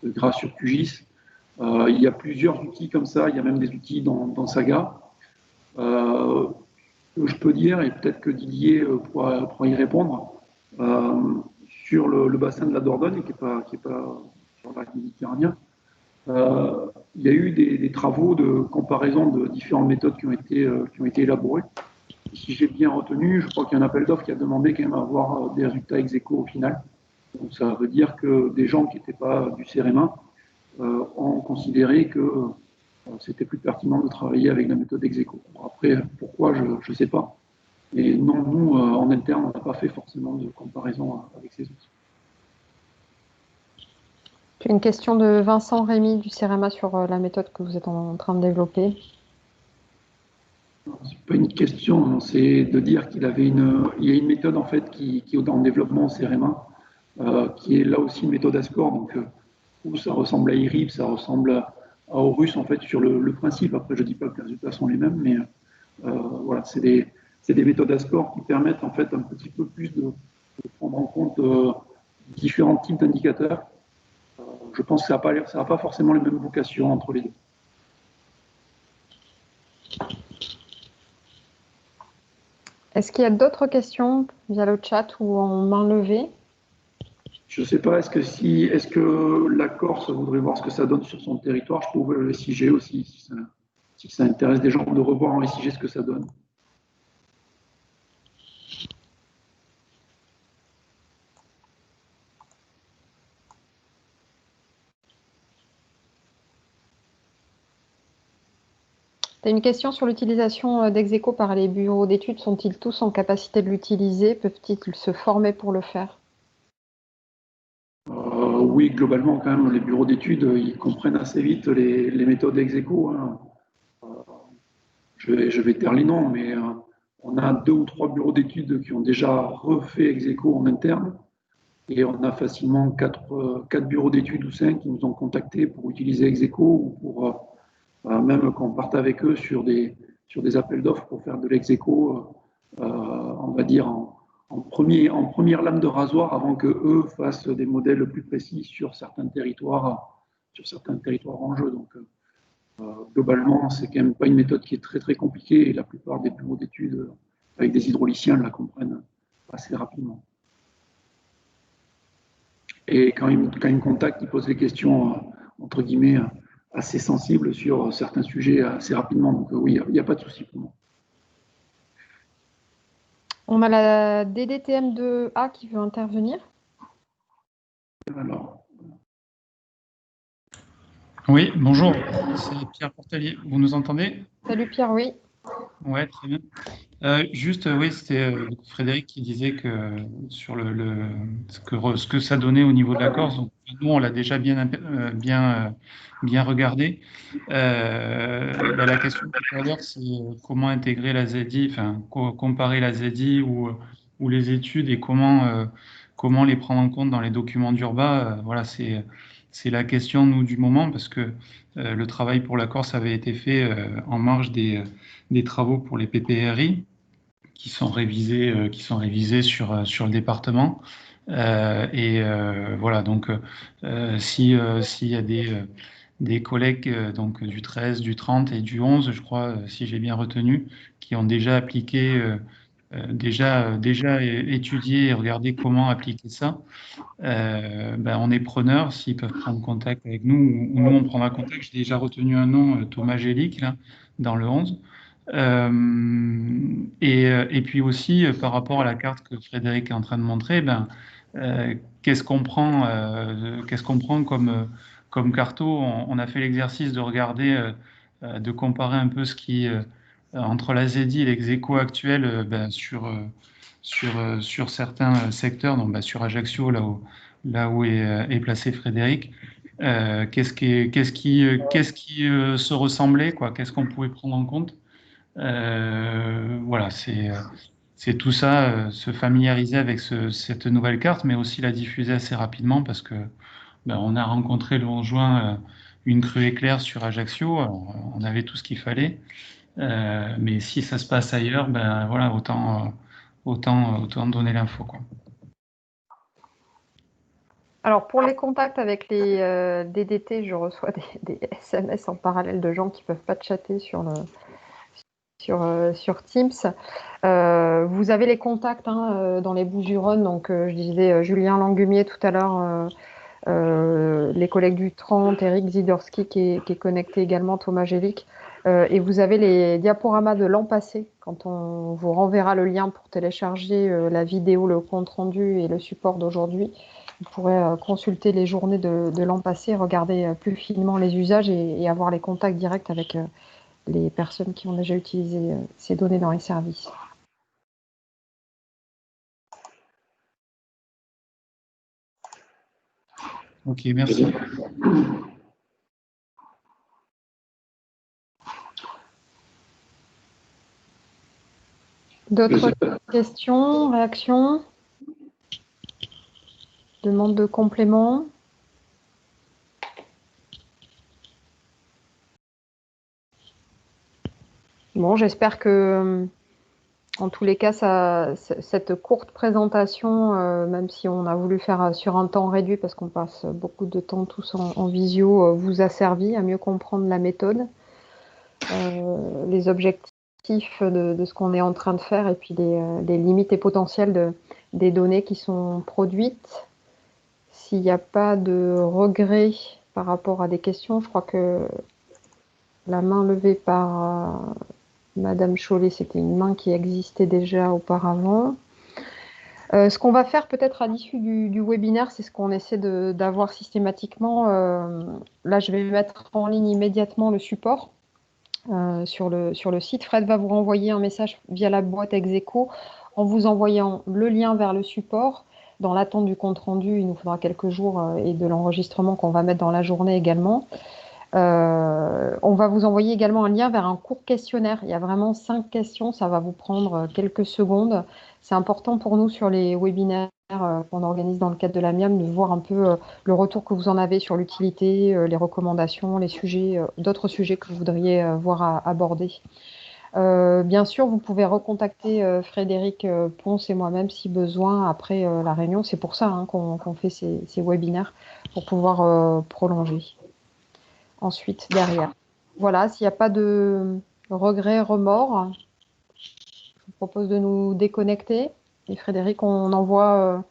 Speaker 2: gras sur QGIS. Il y a plusieurs outils comme ça, il y a même des outils dans Saga. Ce que je peux dire, et peut-être que Didier pourra y répondre, sur le bassin de la Dordogne, qui n'est pas sur l'arc méditerranéen, il y a eu des travaux de comparaison de différentes méthodes qui ont été élaborées. Si j'ai bien retenu, je crois qu'il y a un appel d'offres qui a demandé quand même à avoir des résultats ex-aequo au final. Donc ça veut dire que des gens qui n'étaient pas du CEREMA ont considéré que c'était plus pertinent de travailler avec la méthode ex-aequo. Après, pourquoi, je ne sais pas. Et non, nous, en interne, on n'a pas fait forcément de comparaison avec ces outils.
Speaker 1: J'ai une question de Vincent Rémy du CEREMA sur la méthode que vous êtes en train de développer.
Speaker 2: C'est pas une question, c'est de dire il y a une méthode en fait qui est en développement au CEREMA, qui est là aussi une méthode à score, donc où ça ressemble à IRIB, ça ressemble à Horus en fait sur le principe. Après, je dis pas que les résultats sont les mêmes, mais voilà, c'est des méthodes à score qui permettent en fait un petit peu plus de prendre en compte différents types d'indicateurs. Je pense que ça n'a pas forcément les mêmes vocations entre les deux.
Speaker 1: Est-ce qu'il y a d'autres questions via le chat ou en main levée?
Speaker 2: Je ne sais pas, est-ce que la Corse voudrait voir ce que ça donne sur son territoire? Je peux ouvrir le SIG aussi, si ça intéresse des gens de revoir en SIG ce que ça donne.
Speaker 1: Tu as une question sur l'utilisation d'Execo par les bureaux d'études. Sont-ils tous en capacité de l'utiliser? Peuvent-ils se former pour le faire?
Speaker 2: Oui, globalement, quand même, les bureaux d'études, ils comprennent assez vite les méthodes Execo, hein. Je vais taire les noms, mais on a 2 ou 3 bureaux d'études qui ont déjà refait Execo en interne. Et on a facilement 4 bureaux d'études ou 5 qui nous ont contactés pour utiliser Execo ou pour même qu'on parte avec eux sur des appels d'offres pour faire de l'execo, on va dire, en première lame de rasoir avant que eux fassent des modèles plus précis sur certains territoires en jeu. Donc, globalement, c'est quand même pas une méthode qui est très très compliquée et la plupart des bureaux d'études avec des hydrauliciens la comprennent assez rapidement. Et quand ils me contactent, ils posent des questions, entre guillemets, assez sensibles sur certains sujets assez rapidement. Donc oui, il n'y a pas de souci pour moi.
Speaker 1: On a la DDTM2A qui veut intervenir.
Speaker 2: Alors.
Speaker 7: Oui, bonjour, c'est Pierre Portelier. Vous nous entendez?
Speaker 1: Salut Pierre, oui.
Speaker 7: Ouais, très bien. Juste, oui, c'était Frédéric qui disait que sur ce que ça donnait au niveau de la Corse, donc nous on l'a déjà bien regardé. La question tout à l'heure, c'est comment intégrer la ZI, enfin comparer la ZI ou les études et comment les prendre en compte dans les documents d'Urba. Voilà, c'est la question nous du moment parce que le travail pour la Corse avait été fait en marge des travaux pour les PPRI qui sont révisés sur le département. Voilà, donc s'il y a des collègues donc du 13, du 30 et du 11, je crois, si j'ai bien retenu, qui ont déjà appliqué, déjà étudié et regardé comment appliquer ça, on est preneur s'ils peuvent prendre contact avec nous ou nous on prendra contact. J'ai déjà retenu un nom, Thomas Gélic, là, dans le 11. Et puis aussi, par rapport à la carte que Frédéric est en train de montrer, qu'est-ce qu'on prend comme carto? On a fait l'exercice de regarder, de comparer un peu ce qui, entre la ZI et l'execo actuel sur certains secteurs, donc sur Ajaccio, là où est placé Frédéric. Qu'est-ce qui se ressemblait, quoi? Qu'est-ce qu'on pouvait prendre en compte? Voilà, c'est tout ça, se familiariser avec cette nouvelle carte, mais aussi la diffuser assez rapidement parce que on a rencontré le 11 juin une crue éclair sur Ajaccio. Alors, on avait tout ce qu'il fallait, mais si ça se passe ailleurs, voilà, autant donner l'info, quoi.
Speaker 1: Alors pour les contacts avec les DDT, je reçois des SMS en parallèle de gens qui ne peuvent pas chatter sur Teams. Vous avez les contacts dans les Bouches-du-Rhône. Donc, je disais Julien Langumier tout à l'heure, les collègues du 30, Eric Zidorski qui est connecté également, Thomas Gélic. Et vous avez les diaporamas de l'an passé. Quand on vous renverra le lien pour télécharger la vidéo, le compte-rendu et le support d'aujourd'hui, vous pourrez consulter les journées de l'an passé, regarder plus finement les usages et avoir les contacts directs avec les personnes qui ont déjà utilisé ces données dans les services.
Speaker 7: Ok, merci.
Speaker 1: D'autres questions, réactions? Demande de complément? Bon, j'espère que, en tous les cas, cette courte présentation, même si on a voulu faire sur un temps réduit parce qu'on passe beaucoup de temps tous en visio, vous a servi à mieux comprendre la méthode, les objectifs de ce qu'on est en train de faire et puis les limites et potentiels des données qui sont produites. S'il n'y a pas de regret par rapport à des questions, je crois que la main levée par Madame Chollet, c'était une main qui existait déjà auparavant. Ce qu'on va faire peut-être à l'issue du webinaire, c'est ce qu'on essaie d'avoir systématiquement. Là, je vais mettre en ligne immédiatement le support sur le site. Fred va vous renvoyer un message via la boîte Execo en vous envoyant le lien vers le support. Dans l'attente du compte-rendu, il nous faudra quelques jours et de l'enregistrement qu'on va mettre dans la journée également. On va vous envoyer également un lien vers un court questionnaire. Il y a vraiment 5 questions, ça va vous prendre quelques secondes. C'est important pour nous sur les webinaires qu'on organise dans le cadre de la MIAM de voir un peu le retour que vous en avez sur l'utilité, les recommandations, les sujets, d'autres sujets que vous voudriez voir aborder. Bien sûr, vous pouvez recontacter Frédéric Ponce et moi-même si besoin après la réunion. C'est pour ça qu'on fait ces webinaires, pour pouvoir prolonger. Ensuite, derrière. Voilà, s'il n'y a pas de regret, remords, je vous propose de nous déconnecter. Et Frédéric, on envoie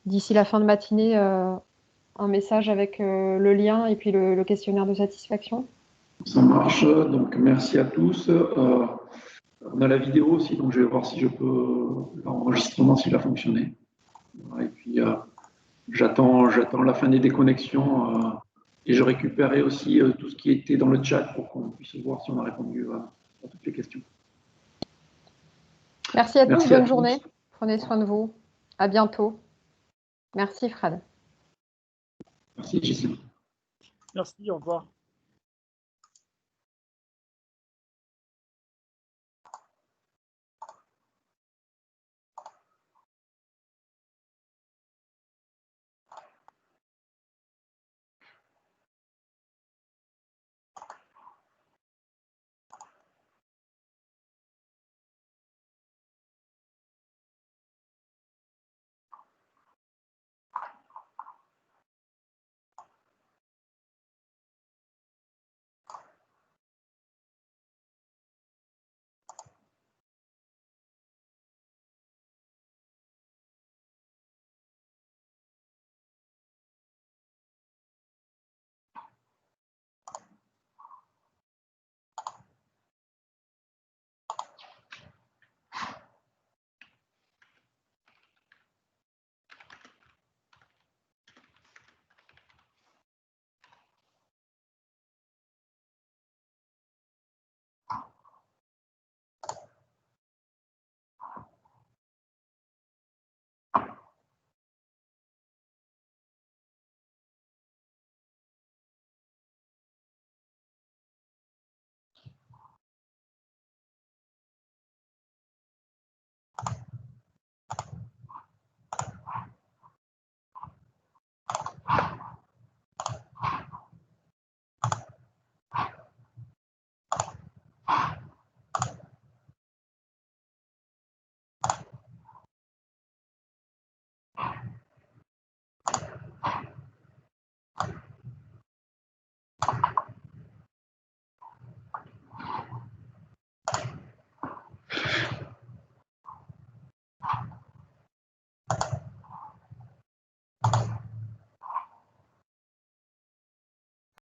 Speaker 1: d'ici la fin de matinée un message avec le lien et puis le questionnaire de satisfaction.
Speaker 2: Ça marche, donc merci à tous. On a la vidéo aussi, donc je vais voir si je peux l'enregistrement s'il a fonctionné. Et puis j'attends la fin des déconnexions et je récupérerai aussi tout ce qui était dans le chat pour qu'on puisse voir si on a répondu à toutes les questions.
Speaker 1: Merci à tous, bonne journée. Prenez soin de vous. À bientôt. Merci Fred.
Speaker 2: Merci Gisèle.
Speaker 8: Merci, au revoir.